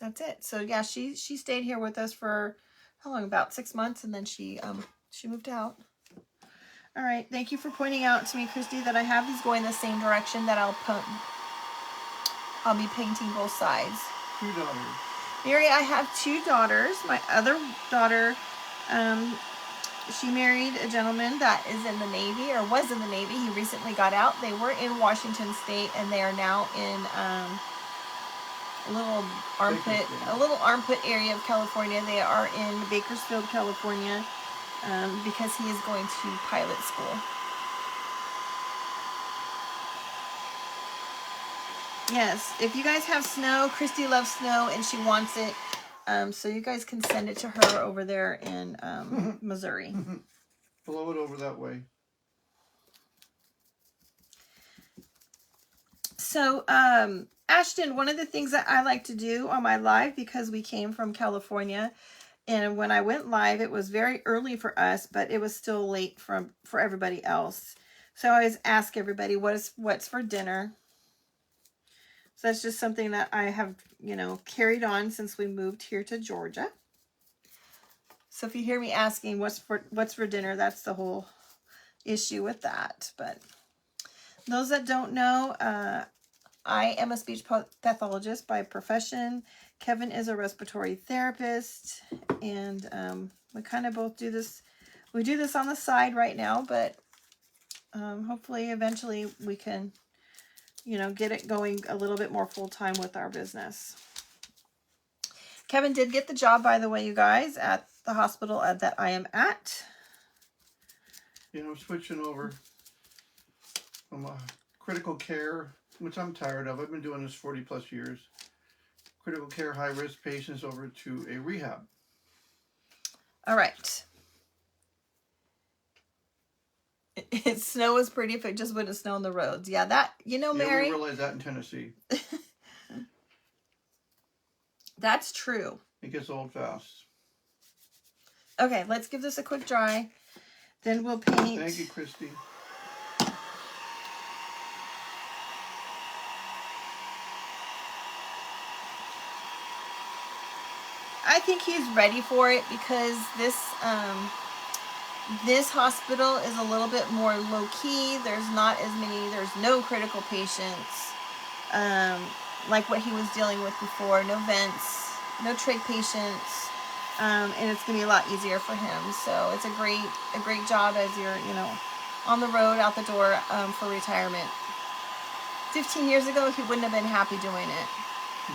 that's it. So yeah, she stayed here with us for how long? About 6 months, and then she moved out. All right. Thank you for pointing out to me, Christy, that I have these going the same direction, that I'll be painting both sides. 2 daughters. Mary, I have 2 daughters. My other daughter, she married a gentleman that is in the Navy, or was in the Navy. He recently got out. They were in Washington State, and they are now in a little armpit area of California. They are in Bakersfield, California, because he is going to pilot school. Yes, if you guys have snow, Christy loves snow and she wants it. So you guys can send it to her over there in Missouri. Blow it over that way. So, Ashton, one of the things that I like to do on my live, because we came from California, and when I went live, it was very early for us, but it was still late for everybody else. So I always ask everybody, what's for dinner? So that's just something that I have, carried on since we moved here to Georgia. So if you hear me asking what's for dinner, that's the whole issue with that. But those that don't know, I am a speech pathologist by profession. Kevin is a respiratory therapist, and we kind of both do this. We do this on the side right now, but hopefully eventually we can get it going a little bit more full-time with our business. Kevin did get the job, by the way, you guys, at the hospital that I am at. Switching over from critical care, which I'm tired of. I've been doing this 40 plus years. Critical care, high-risk patients, over to a rehab. All right. Snow is pretty if it just wouldn't snow on the roads. Yeah, that, Mary. We realize that in Tennessee. That's true. It gets old fast. Okay, let's give this a quick dry. Then we'll paint. Thank you, Christy. I think he's ready for it because this hospital is a little bit more low-key. There's no critical patients like what he was dealing with before. No vents, no trach patients, and it's going to be a lot easier for him. So it's a great job as you're, on the road, out the door for retirement. 15 years ago, he wouldn't have been happy doing it.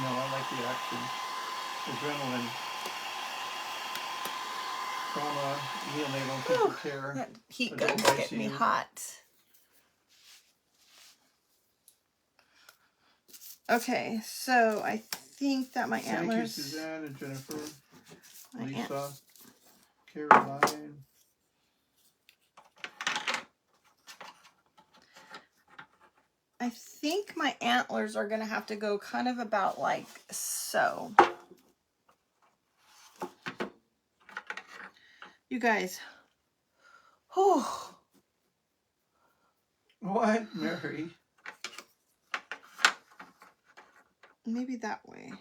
No, I like the action. Adrenaline. Trauma, neonatal critical care. That heat gun's getting me hot. Okay, so I think that my antlers... Thank you, Suzanne and Jennifer, Lisa, Caroline. I think my antlers are going to have to go kind of about like so. You guys. Whew. What, Mary? Maybe that way.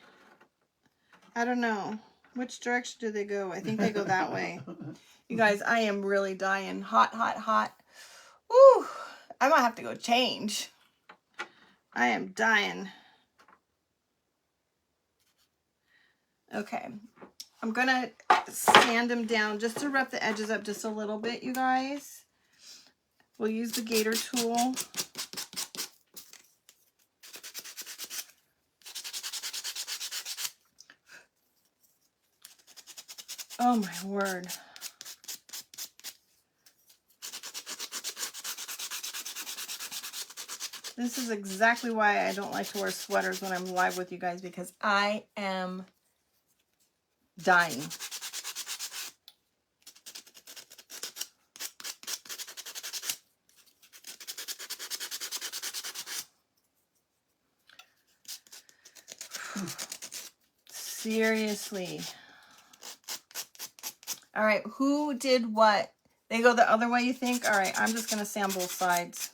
I don't know. Which direction do they go? I think they go that way. You guys, I am really dying. Hot, hot, hot. Woo! I might have to go change. I am dying. Okay. I'm going to sand them down just to rough the edges up just a little bit, you guys. We'll use the gator tool. Oh my word. This is exactly why I don't like to wear sweaters when I'm live with you guys, because I am dying. Seriously. All right, who did what? They go the other way, you think? All right, I'm just going to sand both sides.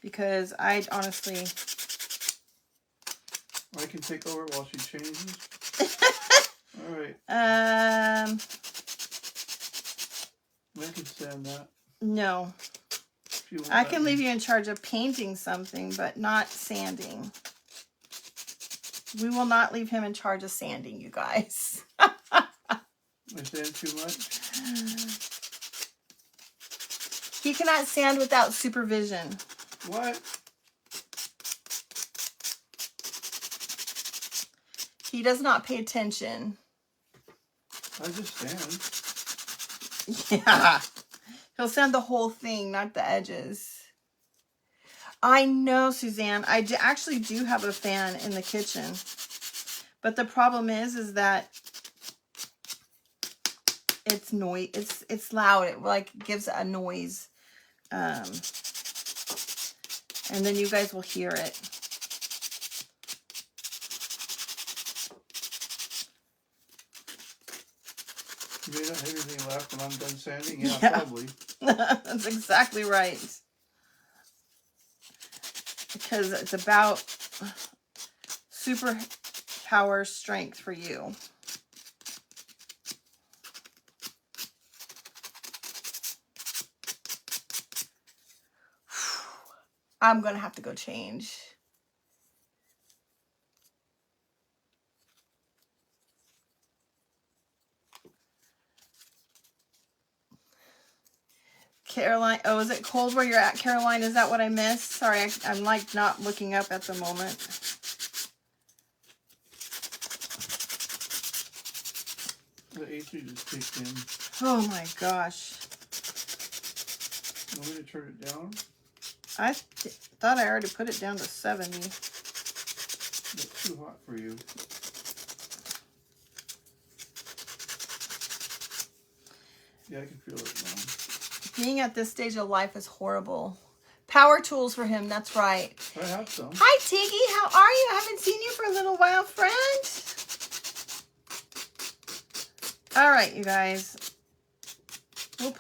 Because I honestly... I can take over while she changes. All right. I can sand that. No. I can leave you in charge of painting something, but not sanding. We will not leave him in charge of sanding, you guys. I sand too much? He cannot sand without supervision. What? He does not pay attention. I just sand. Yeah. He'll sand the whole thing, not the edges. I know, Suzanne. I actually do have a fan in the kitchen. But the problem is that it's noise. It's loud. It like gives a noise. And then you guys will hear it. You may not have anything left when I'm done sanding? Yeah. Probably. That's exactly right. Because it's about superpower strength for you. I'm going to have to go change. Caroline, oh, is it cold where you're at, Caroline? Is that what I missed? Sorry, I'm like not looking up at the moment. The AC just kicked in. Oh my gosh. You want me to turn it down? I thought I already put it down to 70. It's too hot for you. Yeah, I can feel it now. Being at this stage of life is horrible. Power tools for him, that's right. I have some. Hi, Tiggy. How are you? I haven't seen you for a little while, friend. All right, you guys. We'll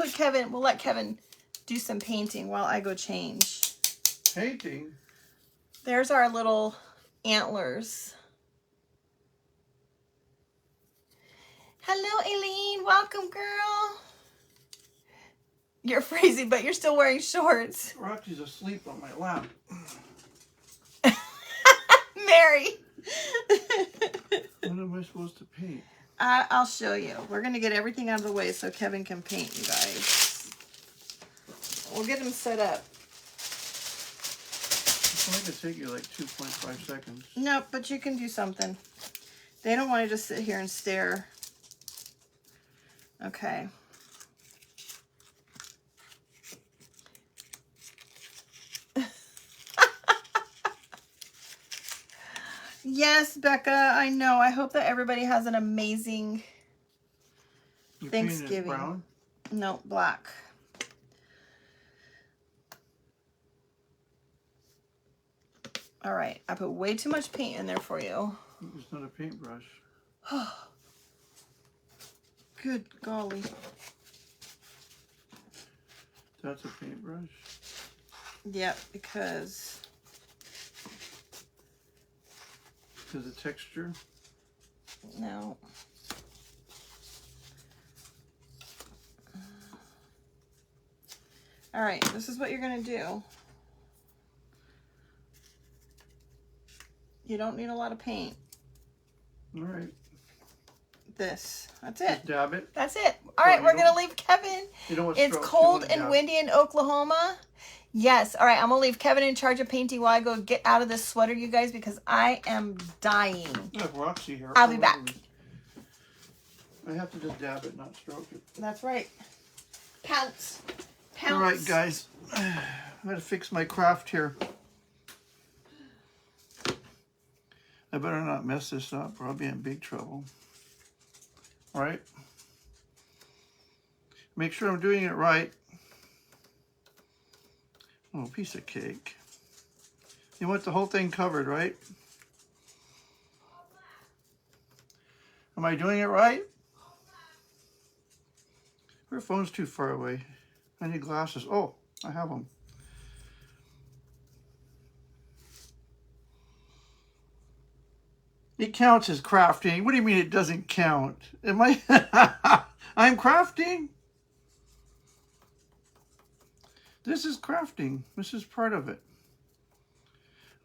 let Kevin do some painting while I go change. Painting? There's our little antlers. Hello, Aileen. Welcome, girl. You're crazy, but you're still wearing shorts. Roxy's asleep on my lap. Mary. What am I supposed to paint? I'll show you. We're going to get everything out of the way so Kevin can paint, you guys. We'll get him set up. It's only going to take you like 2.5 seconds. Nope, but you can do something. They don't want to just sit here and stare. Okay. Yes, Becca, I know. I hope that everybody has an amazing Thanksgiving. Brown? No, black. All right, I put way too much paint in there for you. It's not a paintbrush. Good golly. That's a paintbrush? Yep, because the texture? No. All right, this is what you're going to do. You don't need a lot of paint. All right. That's it. Just dab it? That's it. All right, we're going to leave Kevin. You know it's cold and windy in Oklahoma. Yes. All right, I'm going to leave Kevin in charge of painting while I go get out of this sweater, you guys, because I am dying. I have Roxy here. I'll be back. I have to just dab it, not stroke it. That's right. Pounce. Pounce. All right, guys. I gotta fix my craft here. I better not mess this up or I'll be in big trouble. All right. Make sure I'm doing it right. Oh, piece of cake. You want the whole thing covered, right? Am I doing it right? Her phone's too far away. I need glasses. Oh, I have them. It counts as crafting. What do you mean it doesn't count? Am I? I'm crafting. This is crafting. This is part of it.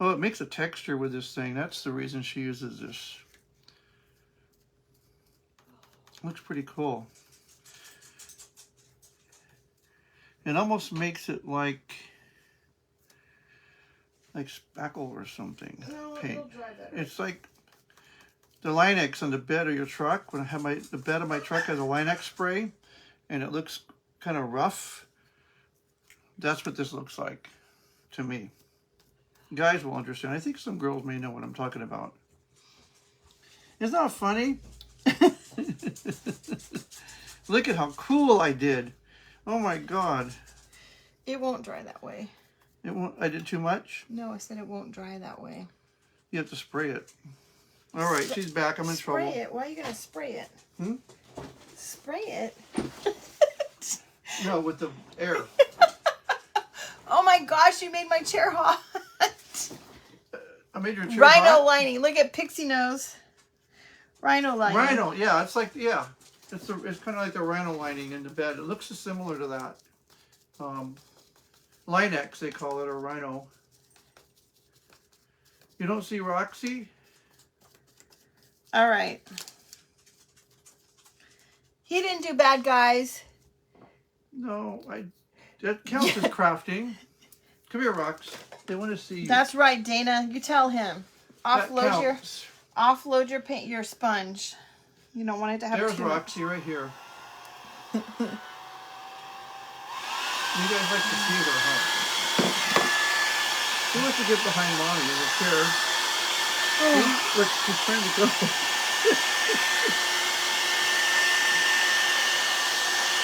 Oh, it makes a texture with this thing. That's the reason she uses this. Looks pretty cool. It almost makes it like spackle or something. No, paint. it'll dry better. It's like the Linex on the bed of your truck. When I have the bed of my truck has a Linex spray, and it looks kind of rough. That's what this looks like to me. Guys will understand. I think some girls may know what I'm talking about. Isn't that funny? Look at how cool I did. Oh my God. It won't dry that way. It won't. I did too much? No, I said it won't dry that way. You have to spray it. All right, she's back. I'm in trouble. Spray it. Why are you going to spray it? Hmm? Spray it? No, with the air. Oh my gosh, you made my chair hot. I made your chair Rhino hot. lining. Look at Pixie Nose. Rhino lining. Rhino, yeah, it's like, yeah. It's kind of like the rhino lining in the bed. It looks similar to that. Linex, they call it, or rhino. You don't see Roxy? All right. He didn't do bad, guys. No, that counts as crafting. Come here, Rox. They want to see you. That's right, Dana. You tell him. That Offload counts. your sponge. You don't want it to have There's too Roxy right here. You guys like to see her, huh? Who wants to get behind Mommy in the chair? See? Look, she's trying to go.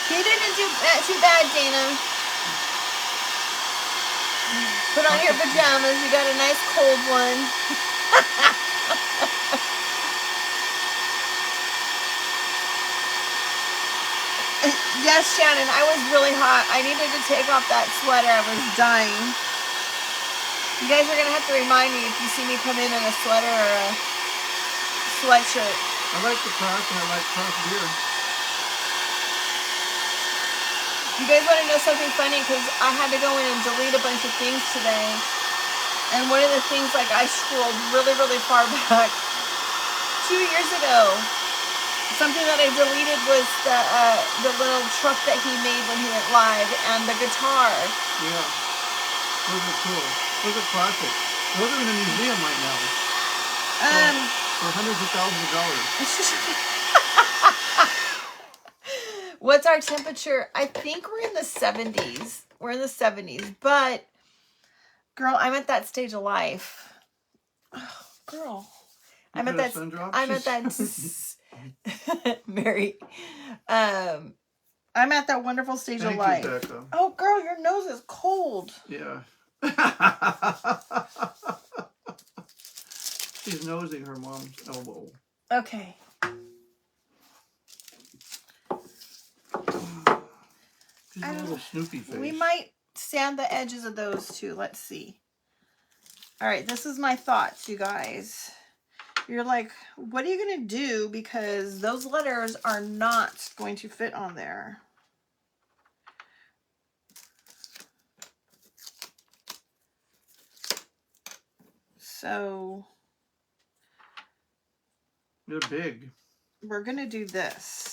He didn't do too bad, Dana. Put on your pajamas. You got a nice cold one. Yes, Shannon, I was really hot. I needed to take off that sweater. I was dying. You guys are going to have to remind me if you see me come in a sweater or a sweatshirt. I like the craft and I like craft beer. You guys want to know something funny? Because I had to go in and delete a bunch of things today. And one of the things, like, I scrolled really, really far back. 2 years ago, something that I deleted was the little truck that he made when he went live and the guitar. Yeah. Those are cool. Those are classics. Those are in a museum right now. For hundreds of thousands of dollars. What's our temperature? I think we're in the 70s. We're in the 70s. But, girl, I'm at that stage of life. Oh, girl. I'm at that. Mary. I'm at that wonderful stage of life. Becca. Oh, girl, your nose is cold. Yeah. She's nosing her mom's elbow. Okay. She's a little Snoopy face. We might sand the edges of those too. Let's see. All right, this is my thoughts, you guys. You're like, what are you going to do? Because those letters are not going to fit on there. So they're big. We're going to do this.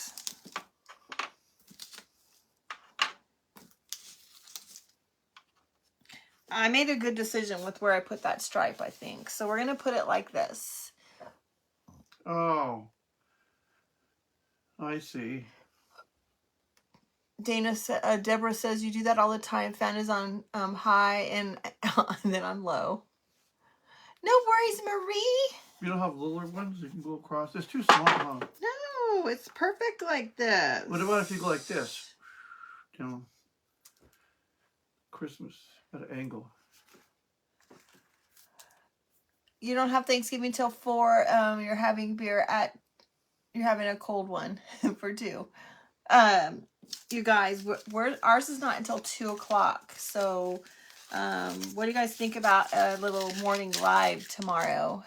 I made a good decision with where I put that stripe, I think. So we're going to put it like this. Oh. I see. Deborah says you do that all the time. Fan is on high and, and then on low. No worries, Marie. You don't have littler ones you can go across? It's too small, huh? No, it's perfect like this. What about if you go like this? You know, Christmas at an angle. You don't have Thanksgiving till 4. You're having beer at. You're having a cold one for 2. You guys, ours is not until 2 o'clock. So, what do you guys think about a little morning live tomorrow?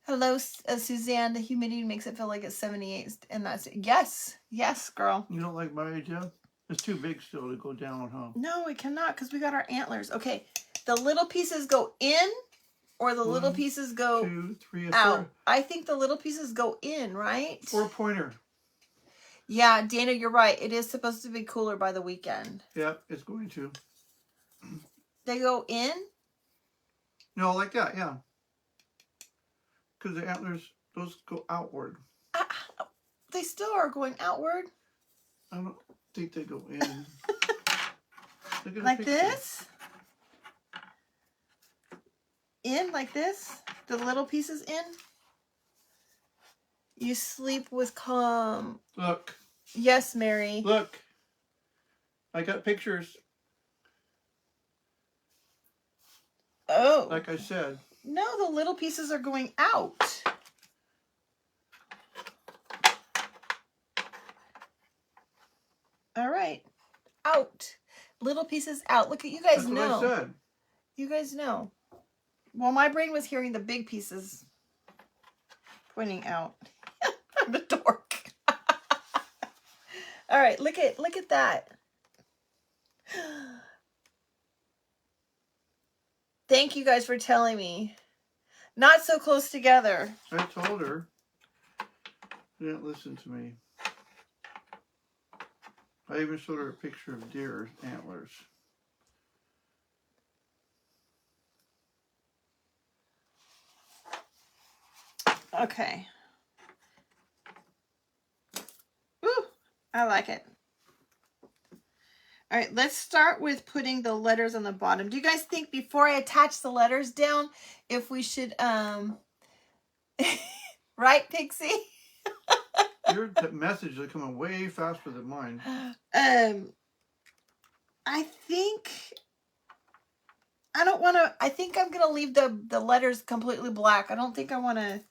Hello, Suzanne. The humidity makes it feel like it's 78, and that's yes, girl. You don't like my idea? It's too big still to go down, huh? No, it cannot because we got our antlers. Okay, the little pieces go in, or the little pieces go 2, 3, out. 4. I think the little pieces go in, right? 4-pointer. Yeah, Dana, you're right. It is supposed to be cooler by the weekend. Yeah, it's going to. They go in? No, like that, yeah. Because the antlers, those go outward. They still are going outward. I don't think they go in. Like this? In like this? The little pieces in? You sleep with calm. Look. Yes, Mary. Look. I got pictures. Oh. Like I said. No, the little pieces are going out. All right. Out. Little pieces out. Look at you guys. That's know. what I said. You guys know. Well, my brain was hearing the big pieces pointing out. I'm a dork. All right, look at that. Thank you guys for telling me. Not so close together. I told her. She didn't listen to me. I even showed her a picture of deer antlers. Okay. Ooh, I like it. All right, let's start with putting the letters on the bottom. Do you guys think before I attach the letters down, if we should, right, Pixie? Your messages are coming way faster than mine. I think I think I'm going to leave the letters completely black. I don't think I want to.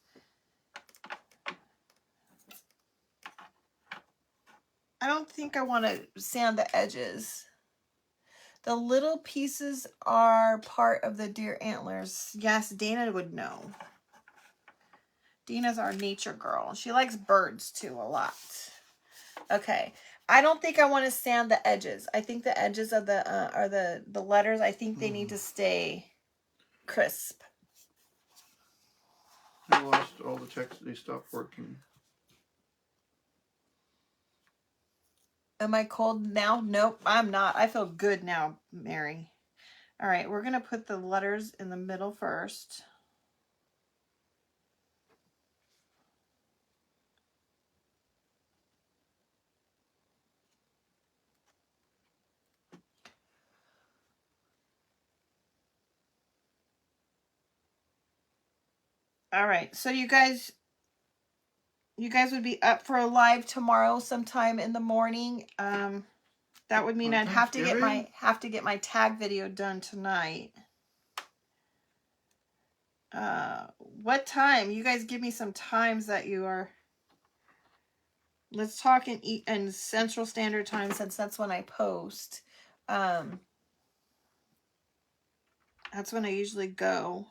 I don't think I want to sand the edges. The little pieces are part of the deer antlers. Yes, Dana would know. Dana's our nature girl. She likes birds too a lot. Okay. I don't think I want to sand the edges. I think the edges of the letters, I think they need to stay crisp. I lost all the text. They stopped working. Am I cold now? Nope, I'm not. I feel good now, Mary. All right, we're going to put the letters in the middle first. All right, so you guys would be up for a live tomorrow sometime in the morning. That would mean I'd have to get my tag video done tonight. What time? You guys give me some times that you are. Let's talk in Central Standard Time, since that's when I post. That's when I usually go.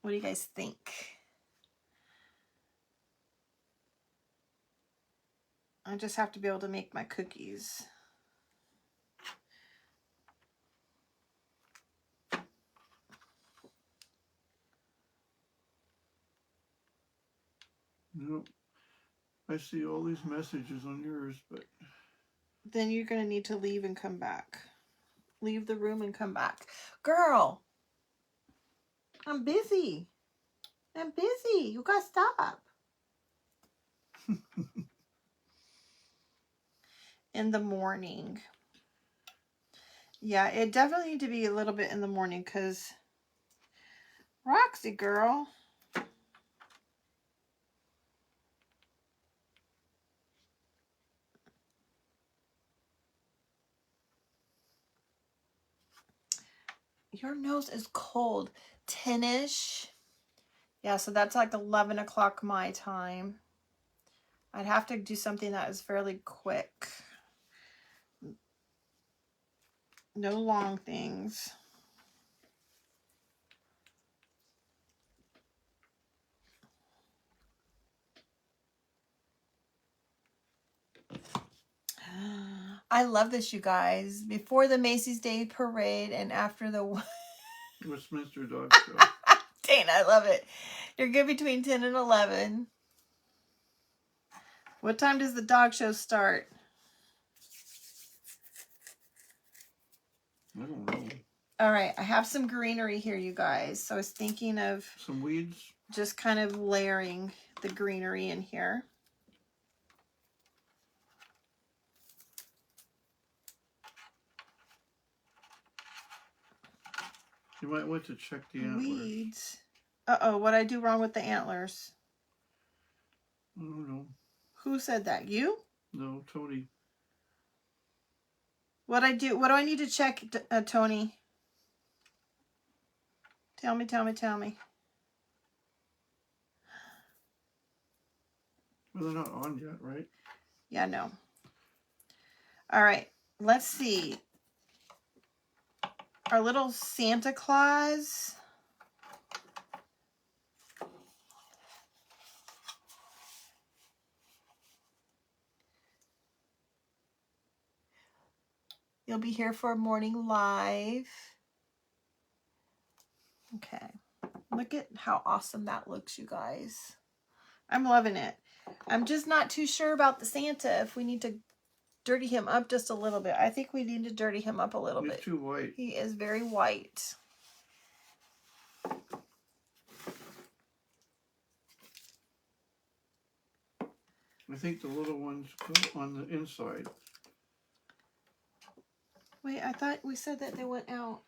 What do you guys think? I just have to be able to make my cookies. Nope. I see all these messages on yours, but... Then you're going to need to leave and come back. Leave the room and come back. Girl, I'm busy. I'm busy. You got to stop. in the morning. Yeah, it definitely need to be a little bit in the morning because Roxy girl. Your nose is cold. 10-ish. Yeah, so that's like 11 o'clock my time. I'd have to do something that is fairly quick. No long things. I love this, you guys. Before the Macy's Day Parade and after the Westminster Dog Show. Dana, I love it. You're good between 10 and 11. What time does the dog show start? I don't know. All right, I have some greenery here, you guys. So I was thinking of Some weeds. just kind of layering the greenery in here. You might want to check the antlers. Weeds. Uh-oh, what'd I do wrong with the antlers? I don't know. Who said that? You? No, Tony. What'd I do? What do I need to check, Tony? Tell me. Well, they're not on yet, right? Yeah, no. All right, let's see. Our little Santa Claus. You'll be here for a morning live. Okay. Look at how awesome that looks, you guys. I'm loving it. I'm just not too sure about the Santa, if we need to dirty him up just a little bit. I think we need to dirty him up a little bit. He's too white. He is very white. I think the little ones go on the inside. Wait, I thought we said that they went out.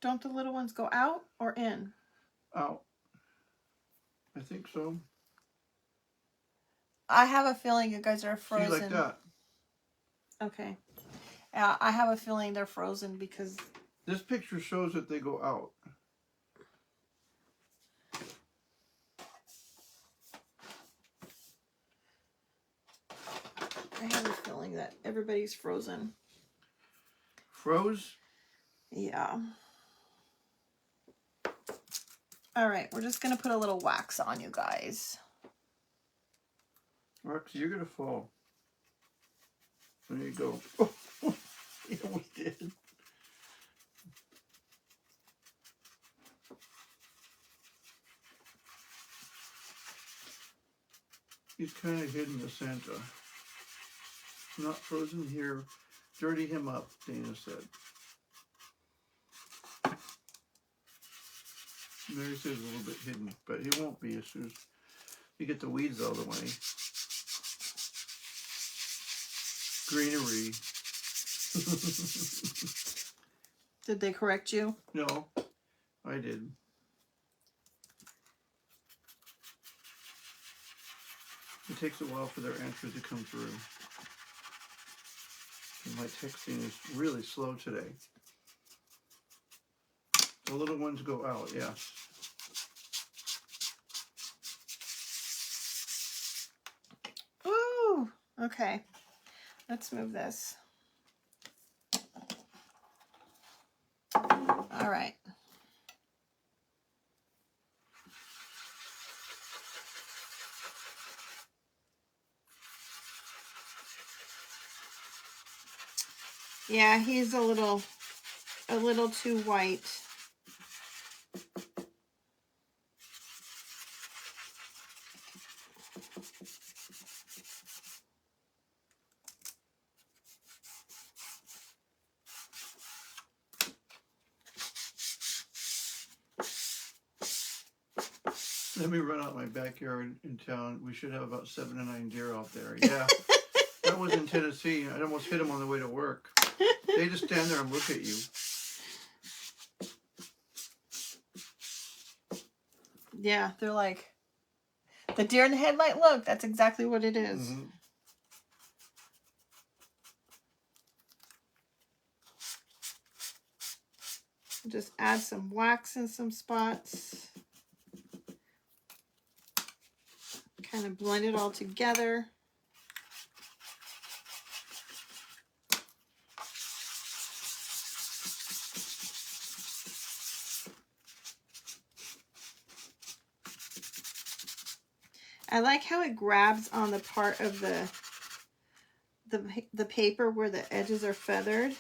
Don't the little ones go out or in? Out. I think so. I have a feeling you guys are frozen. See, like that. Okay. I have a feeling they're frozen because... This picture shows that they go out. I have a feeling that everybody's frozen. Froze? Yeah. All right, we're just going to put a little wax on, you guys. Roxy, you're going to fall. There you go. Oh, you almost did. He's kind of hidden the Santa. Not frozen here. Dirty him up, Dana said. Mary says a little bit hidden, but he won't be as soon as you get the weeds out of the way. Greenery. Did they correct you? No, I did. It takes a while for their answers to come through. And my texting is really slow today. The little ones go out, yes. Ooh, okay. Let's move this. All right. Yeah, he's a little too white. Let me run out my backyard in town. We should have about 7 to 9 deer out there. Yeah, that was in Tennessee. I almost hit them on the way to work. They just stand there and look at you. Yeah, they're like, the deer in the headlight look. That's exactly what it is. Mm-hmm. Just add some wax in some spots. Kind of blend it all together. I like how it grabs on the part of the paper where the edges are feathered.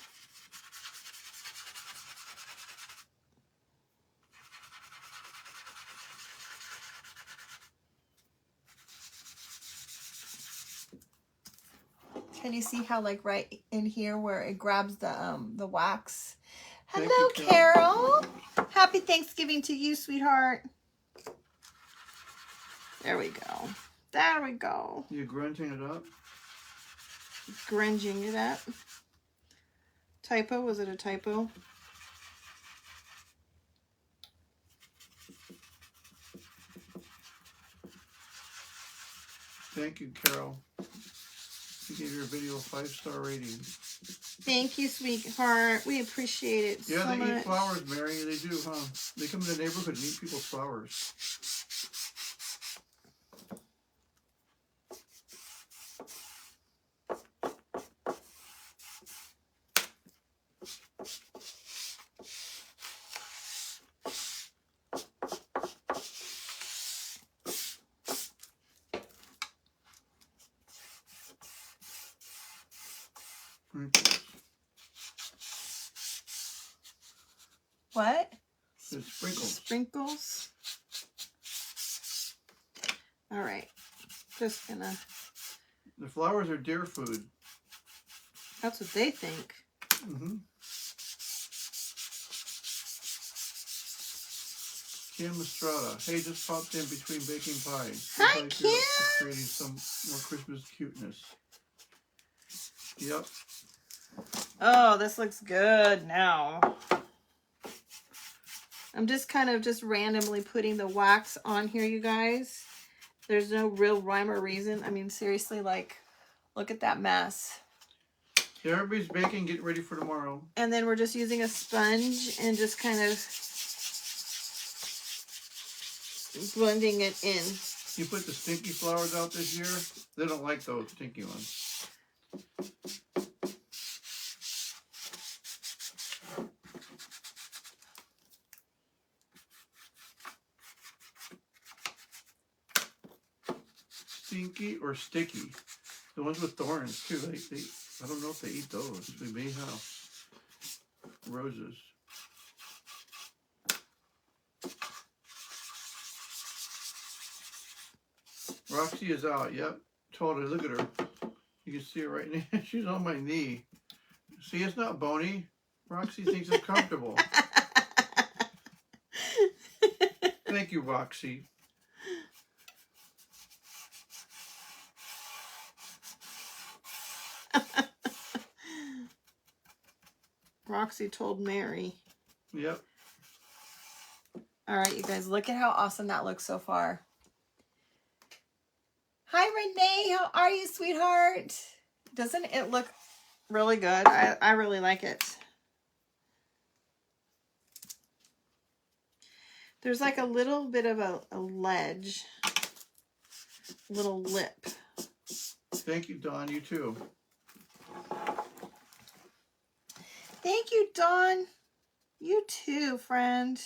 Can you see how, like, right in here where it grabs the wax? Hello, you, Carol. Happy Thanksgiving to you, sweetheart. There we go. There we go. You grunting it up? Grunging it up. Typo? Was it a typo? Thank you, Carol. You gave your video a 5-star rating. Thank you, sweetheart. We appreciate it so much. Yeah, they eat flowers, Mary. They do, huh? They come in the neighborhood and eat people's flowers. What? It's sprinkles. Sprinkles. All right. Just gonna. The flowers are deer food. That's what they think. Mm-hmm. Kim Estrada. Hey, just popped in between baking pie. Hi, like Kim. Creating some more Christmas cuteness. Yep. Oh, this looks good now. I'm just kind of just randomly putting the wax on here, you guys. There's no real rhyme or reason. I mean, seriously, like, look at that mess. Yeah, everybody's baking, getting ready for tomorrow. And then we're just using a sponge and just kind of blending it in. You put the stinky flowers out this year? They don't like those stinky ones. Stinky or sticky? The ones with thorns too. I don't know if they eat those. They may have roses. Roxy is out. Yep. Totally. Look at her. You can see her right now. She's on my knee. See, it's not bony. Roxy thinks it's comfortable. Thank you, Roxy. Roxy told Mary. Yep. All right, you guys, look at how awesome that looks so far. Hi, Renee. How are you, sweetheart? Doesn't it look really good? I really like it. There's like a little bit of a ledge. Little lip. Thank you, Dawn. You too. Thank you, Dawn. You too, friend.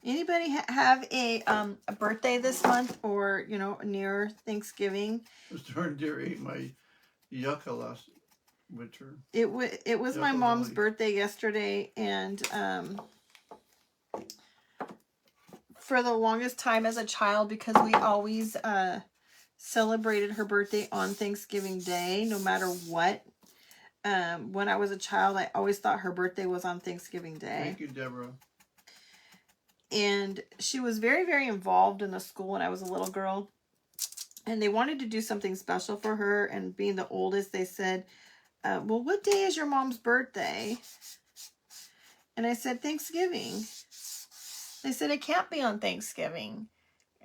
Anybody have a birthday this month, or near Thanksgiving? This darn deer ate my yucca last winter. It was my mom's birthday yesterday, and for the longest time as a child, because we always celebrated her birthday on Thanksgiving Day, no matter what. When I was a child, I always thought her birthday was on Thanksgiving Day. Thank you, Deborah. And she was very, very involved in the school when I was a little girl. And they wanted to do something special for her. And being the oldest, they said, well, what day is your mom's birthday? And I said, Thanksgiving. They said, it can't be on Thanksgiving.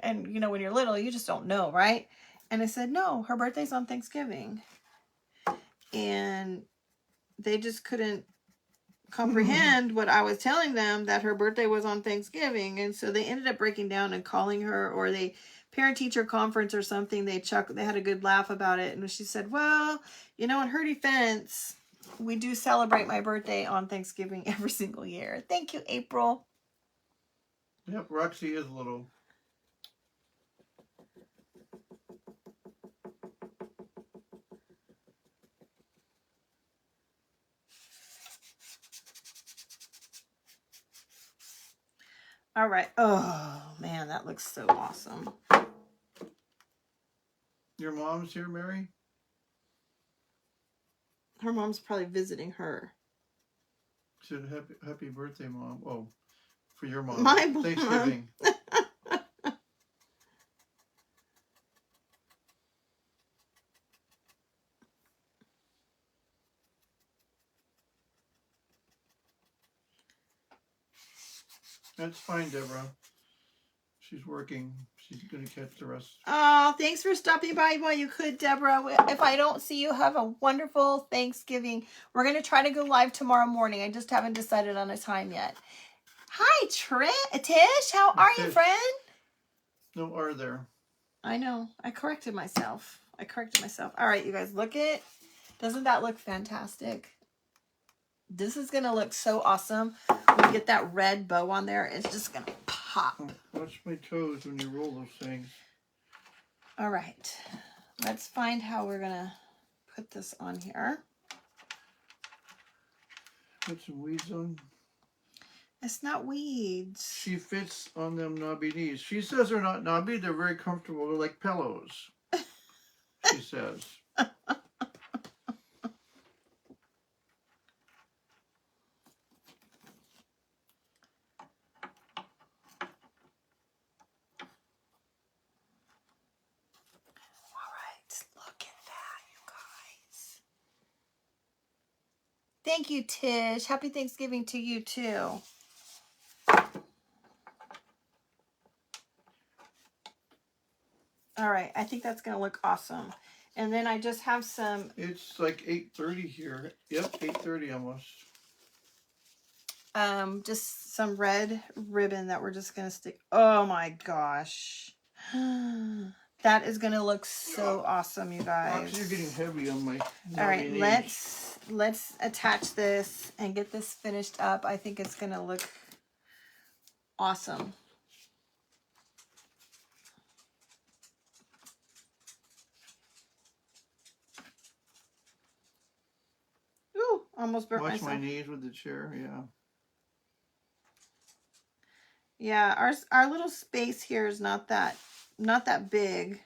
And, you know, when you're little, you just don't know, right? And I said, no, her birthday's on Thanksgiving. And they just couldn't comprehend what I was telling them, that her birthday was on Thanksgiving. And so they ended up breaking down and calling her, or they parent-teacher conference or something. They had a good laugh about it. And she said, well, you know, in her defense, we do celebrate my birthday on Thanksgiving every single year. Thank you, April. Yep, Roxy is little. All right. Oh, man, that looks so awesome. Your mom's here, Mary? Her mom's probably visiting her. She said, happy birthday, Mom. Oh, for your mom. My mom. Thanksgiving. That's fine, Deborah. She's working. She's going to catch the rest. Oh, thanks for stopping by while you could, Deborah. If I don't see you, have a wonderful Thanksgiving. We're going to try to go live tomorrow morning. I just haven't decided on a time yet. Hi, Tish. How are you, friend? No R there. I know. I corrected myself. All right, you guys, look it. Doesn't that look fantastic? This is going to look so awesome. When you get that red bow on there, it's just going to pop. Watch my toes when you roll those things. All right. Let's find how we're going to put this on here. Put some weeds on. It's not weeds. She fits on them knobby knees. She says they're not knobby. They're very comfortable. They're like pillows. She says. Thank you, Tish. Happy Thanksgiving to you, too. All right. I think that's going to look awesome. And then I just have some... It's like 8:30 here. Yep, 8:30 almost. Just some red ribbon that we're just going to stick... Oh, my gosh. That is going to look so awesome, you guys. You're getting heavy on my... All right, let's attach this and get this finished up. I think it's going to look awesome. Ooh, almost burnt myself. Watch my knees with the chair, yeah. Yeah, our little space here is not that big.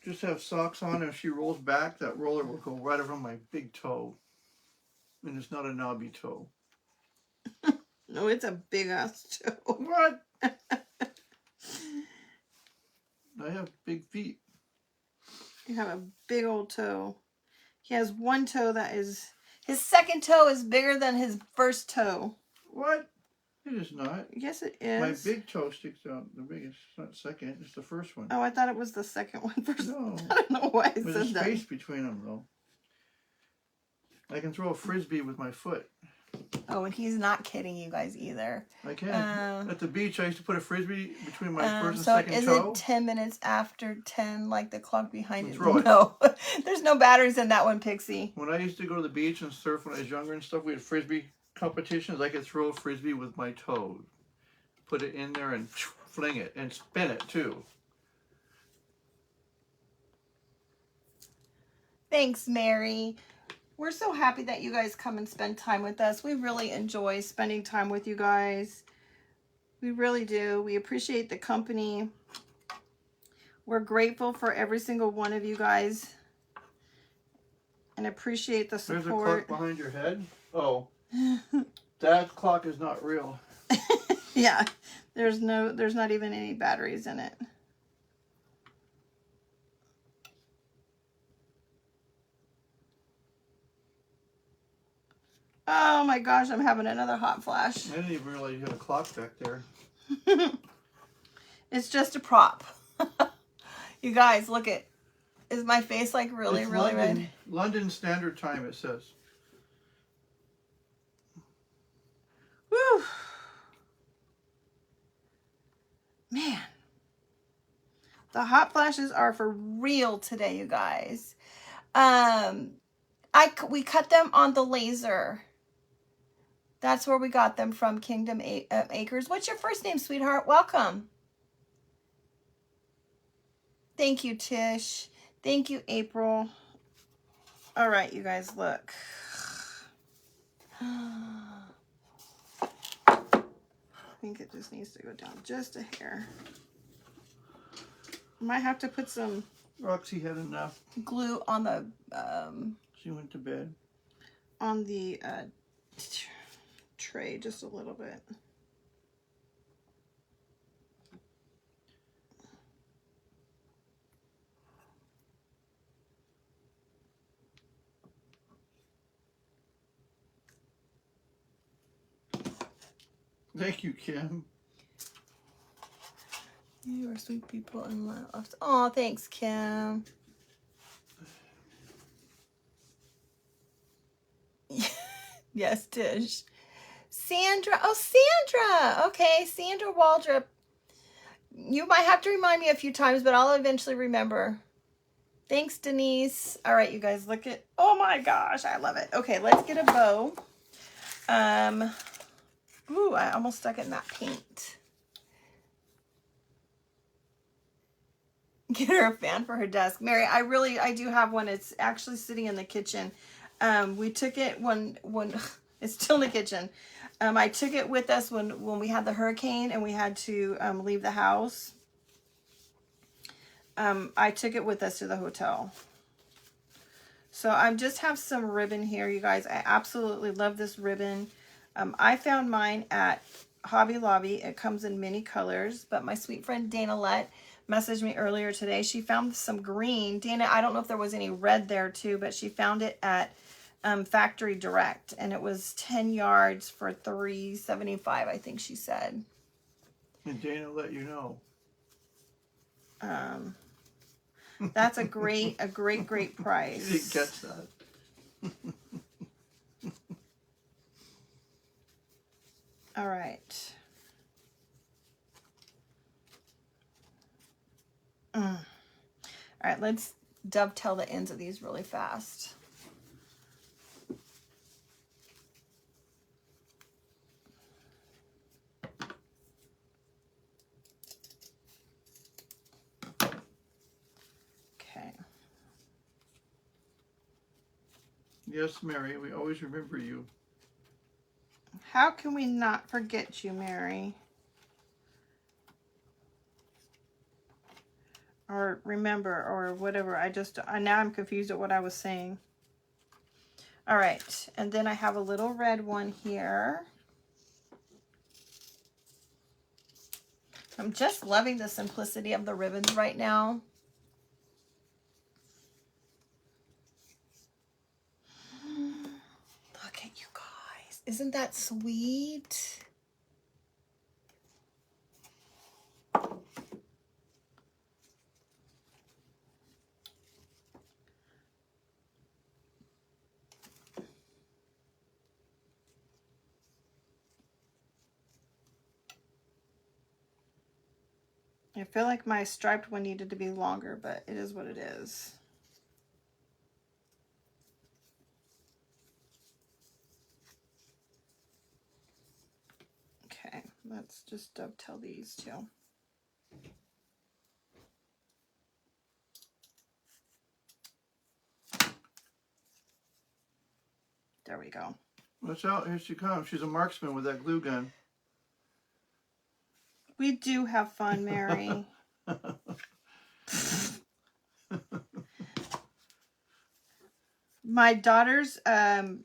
Just have socks on, and if she rolls back, that roller will go right over my big toe. And it's not a knobby toe. No, it's a big ass toe. What? I have big feet. You have a big old toe. He has one toe that is... His second toe is bigger than his first toe. What? It is not. Yes, it is. My big toe sticks out the biggest. It's not second. It's the first one. Oh, I thought it was the second one first. No. I don't know why I There's said a that. space between them, though. I can throw a frisbee with my foot. Oh, and he's not kidding you guys either. I can. At the beach, I used to put a frisbee between my first and so second is toe. it 10 minutes after 10, like the clock behind you? Throw it. No, there's no batteries in that one, Pixie. When I used to go to the beach and surf when I was younger and stuff, we had frisbee competitions. I could throw a frisbee with my toe. Put it in there and fling it and spin it, too. Thanks, Mary. We're so happy that you guys come and spend time with us. We really enjoy spending time with you guys. We really do. We appreciate the company. We're grateful for every single one of you guys and appreciate the support. There's a clock behind your head. Oh. That clock is not real. Yeah, there's not even any batteries in it. Oh my gosh, I'm having another hot flash. I didn't even realize you had a clock back there. It's just a prop. You guys, look at, is my face like really, It's really red? London Standard Time, it says. Whew. Man. The hot flashes are for real today, you guys. We cut them on the laser. That's where we got them from, Kingdom Acres. What's your first name, sweetheart? Welcome. Thank you, Tish. Thank you, April. All right, you guys, look. I think it just needs to go down just a hair. Might have to put some Roxy had enough. glue on the She went to bed. On the tray just a little bit. Thank you, Kim. You are sweet people and love. Oh, thanks, Kim. Yes, Tish. Sandra. Oh, Sandra. Okay, Sandra Waldrop. You might have to remind me a few times, but I'll eventually remember. Thanks, Denise. All right, you guys, look at. Oh my gosh, I love it. Okay, let's get a bow. Ooh, I almost stuck it in that paint. Get her a fan for her desk. Mary, I do have one. It's actually sitting in the kitchen. We took it when it's still in the kitchen. I took it with us when we had the hurricane and we had to leave the house. I took it with us to the hotel. So I just have some ribbon here, you guys. I absolutely love this ribbon. I found mine at Hobby Lobby. It comes in many colors, but my sweet friend Dana Lett messaged me earlier today. She found some green. Dana, I don't know if there was any red there too, but she found it at Factory Direct, and it was 10 yards for $3.75, I think she said. And Dana let you know. That's a great price. You didn't catch that. All right. All right, let's dovetail the ends of these really fast. Okay. Yes, Mary, we always remember you. How can we not forget you, Mary? Or remember, or whatever. Now I'm confused at what I was saying. All right, and then I have a little red one here. I'm just loving the simplicity of the ribbons right now. Look at you guys. Isn't that sweet? I feel like my striped one needed to be longer, but it is what it is. Okay, let's just dovetail these two. There we go. Watch out, here she comes. She's a marksman with that glue gun. We do have fun, Mary. My daughters had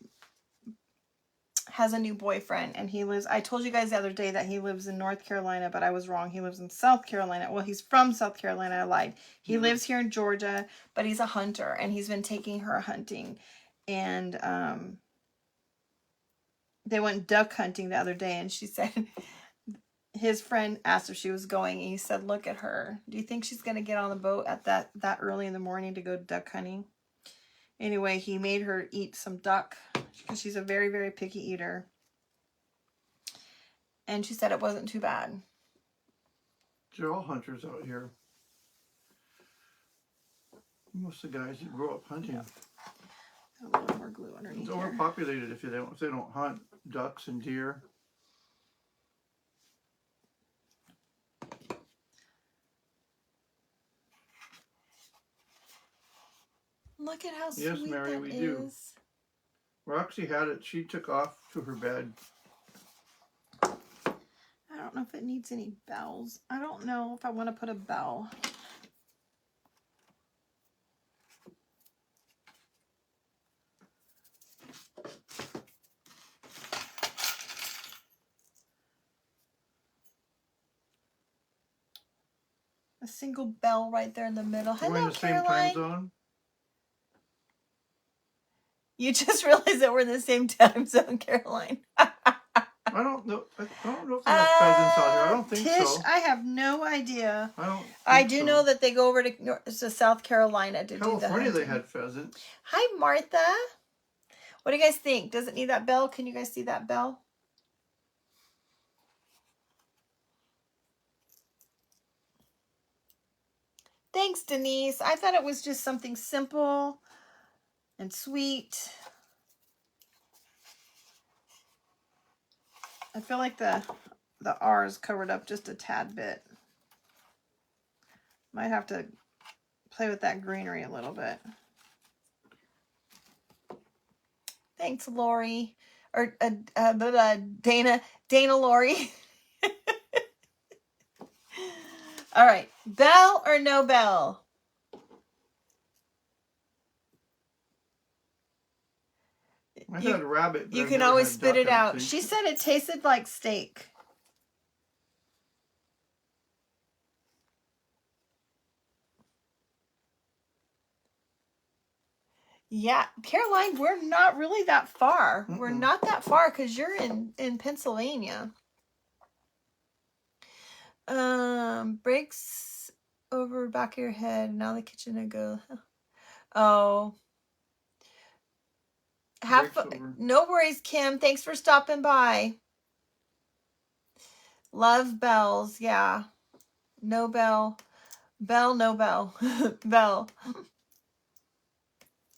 has a new boyfriend, and he lives, I told you guys the other day that he lives in North Carolina, but I was wrong. He lives in South Carolina. Well, he's from South Carolina. I lied. He lives here in Georgia, but he's a hunter, and he's been taking her hunting. And they went duck hunting the other day, and she said, his friend asked if she was going, and he said, look at her. Do you think she's going to get on the boat at that early in the morning to go duck hunting? Anyway, he made her eat some duck because she's a very, very picky eater. And she said it wasn't too bad. They're all hunters out here. Most of the guys that grow up hunting. Yep. A little more glue underneath. It's overpopulated if they don't hunt ducks and deer. Look at how Yes, sweet Mary, that we is. do. Roxy had it. She took off to her bed. I don't know if it needs any bells. I don't know if I want to put a bell. A single bell right there in the middle. We're in Hello, the same Caroline. time zone. You just realized that we're in the same time zone, Caroline. I don't know. I don't know if they have pheasants out here. I don't think Tish, so. I have no idea. I do know that they go over to South Carolina to do the California, they hunting. had pheasants. Hi, Martha. What do you guys think? Does it need that bell? Can you guys see that bell? Thanks, Denise. I thought it was just something simple and sweet. I feel like the R is covered up just a tad bit. Might have to play with that greenery a little bit. Thanks, Lori. Or Dana Lori. All right. Bell or no bell? I had rabbit. But You I've can never always had spit duck, it I don't out. think. She said it tasted like steak. Yeah, Caroline, we're not really that far. Mm-mm. We're not that far because you're in Pennsylvania. Breaks over back of your head. Now the kitchen I go. Oh. No worries, Kim. Thanks for stopping by. Love bells. Yeah. No bell. Bell, no bell. Bell.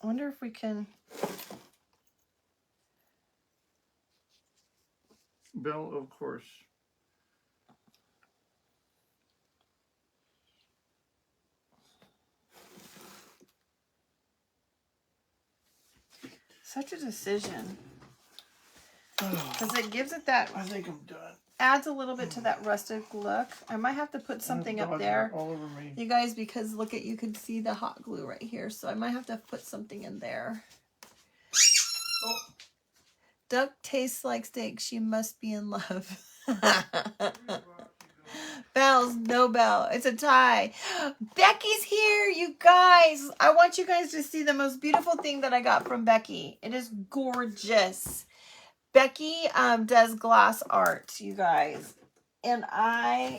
I wonder if we can. Bell, of course. Such a decision. Because it gives it that. I think I'm done. Adds a little bit to that rustic look. I might have to put something up there. All over me. You guys, because look at, you can see the hot glue right here. So I might have to put something in there. Oh. Duck tastes like steak. She must be in love. Bells, no bell. It's a tie. Becky's here, you guys. I want you guys to see the most beautiful thing that I got from Becky. It is gorgeous. Becky does glass art, you guys. And I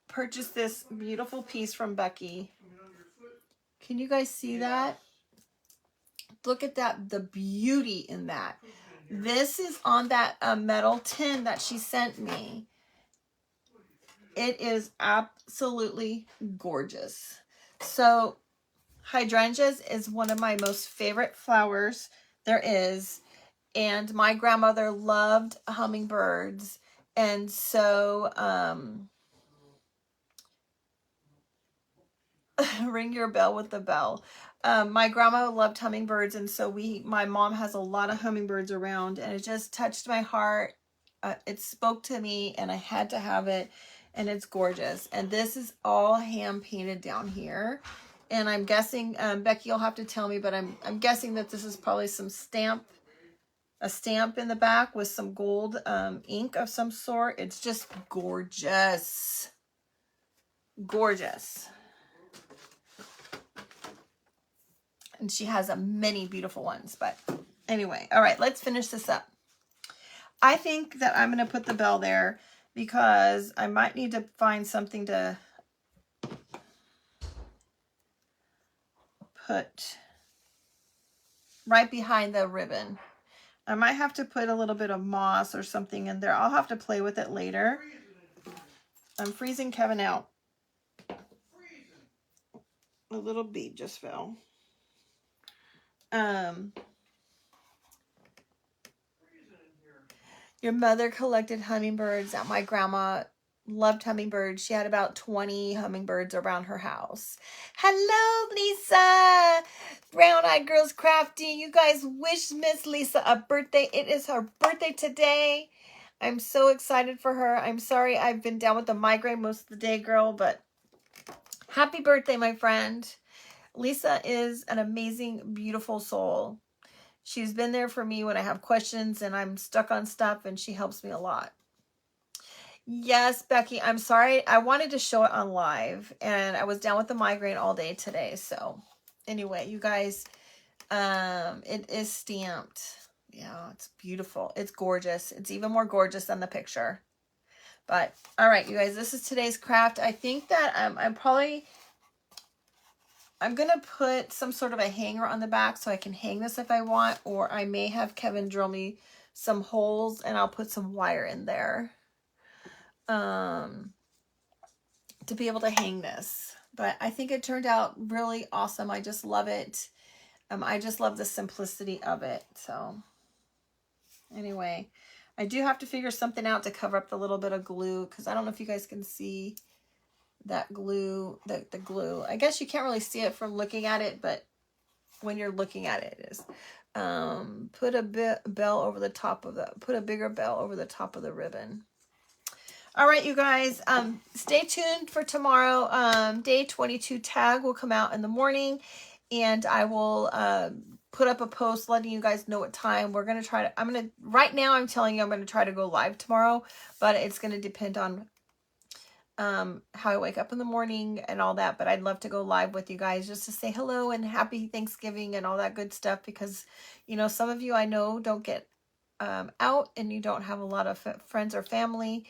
purchased this beautiful piece from Becky. Can you guys see that? Look at that, the beauty in that. This is on that metal tin that she sent me. It is absolutely gorgeous. So hydrangeas is one of my most favorite flowers there is. And my grandmother loved hummingbirds. And so, ring your bell with the bell. My grandma loved hummingbirds. And so my mom has a lot of hummingbirds around, and it just touched my heart. It spoke to me, and I had to have it, and it's gorgeous. And this is all hand painted down here. And I'm guessing, Becky, you'll have to tell me, but I'm guessing that this is probably some stamp a stamp in the back with some gold ink of some sort. It's just gorgeous. Gorgeous. And she has many beautiful ones. But anyway, all right, let's finish this up. I think that I'm going to put the bell there because I might need to find something to put right behind the ribbon. I might have to put a little bit of moss or something in there. I'll have to play with it later. I'm freezing Kevin out. A little bead just fell. Your mother collected hummingbirds. My grandma loved hummingbirds. She had about 20 hummingbirds around her house. Hello, Lisa. Brown Eyed Girls Crafty. You guys wish Miss Lisa a birthday. It is her birthday today. I'm so excited for her. I'm sorry I've been down with the migraine most of the day, girl, but happy birthday, my friend. Lisa is an amazing, beautiful soul. She's been there for me when I have questions and I'm stuck on stuff, and she helps me a lot. Yes, Becky, I'm sorry. I wanted to show it on live, and I was down with the migraine all day today. So anyway, you guys, it is stamped. Yeah, it's beautiful. It's gorgeous. It's even more gorgeous than the picture. But all right, you guys, this is today's craft. I think that I'm going to put some sort of a hanger on the back so I can hang this if I want, or I may have Kevin drill me some holes and I'll put some wire in there to be able to hang this. But I think it turned out really awesome. I just love it. I just love the simplicity of it. So anyway, I do have to figure something out to cover up the little bit of glue, because I don't know if you guys can see that glue, the glue. I guess you can't really see it from looking at it, but when you're looking at it, it is. Put a bell over the top of put a bigger bell over the top of the ribbon. All right, you guys, stay tuned for tomorrow. Day 22 tag will come out in the morning, and I will put up a post letting you guys know what time we're going to try to, right now I'm telling you I'm going to try to go live tomorrow, but it's going to depend on how I wake up in the morning and all that. But I'd love to go live with you guys just to say hello and happy Thanksgiving and all that good stuff, because you know, some of you I know don't get out, and you don't have a lot of friends or family,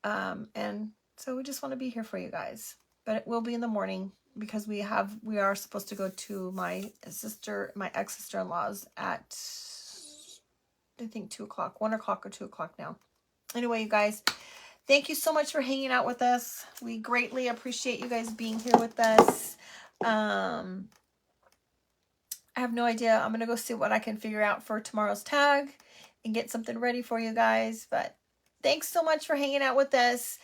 and so we just want to be here for you guys. But it will be in the morning, because we are supposed to go to my ex-sister-in-law's at, I think 2 o'clock, 1 o'clock or 2 o'clock now. Anyway, you guys, thank you so much for hanging out with us. We greatly appreciate you guys being here with us. I have no idea. I'm going to go see what I can figure out for tomorrow's tag and get something ready for you guys. But thanks so much for hanging out with us.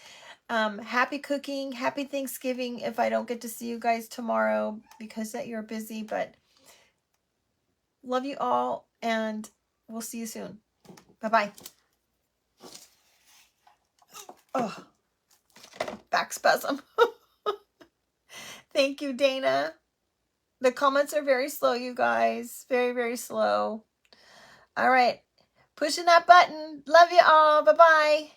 Happy cooking. Happy Thanksgiving if I don't get to see you guys tomorrow because that you're busy. But love you all, and we'll see you soon. Bye-bye. Oh, back spasm. Thank you, Dana. The comments are very slow, you guys. Very, very slow. All right. Pushing that button. Love you all. Bye-bye.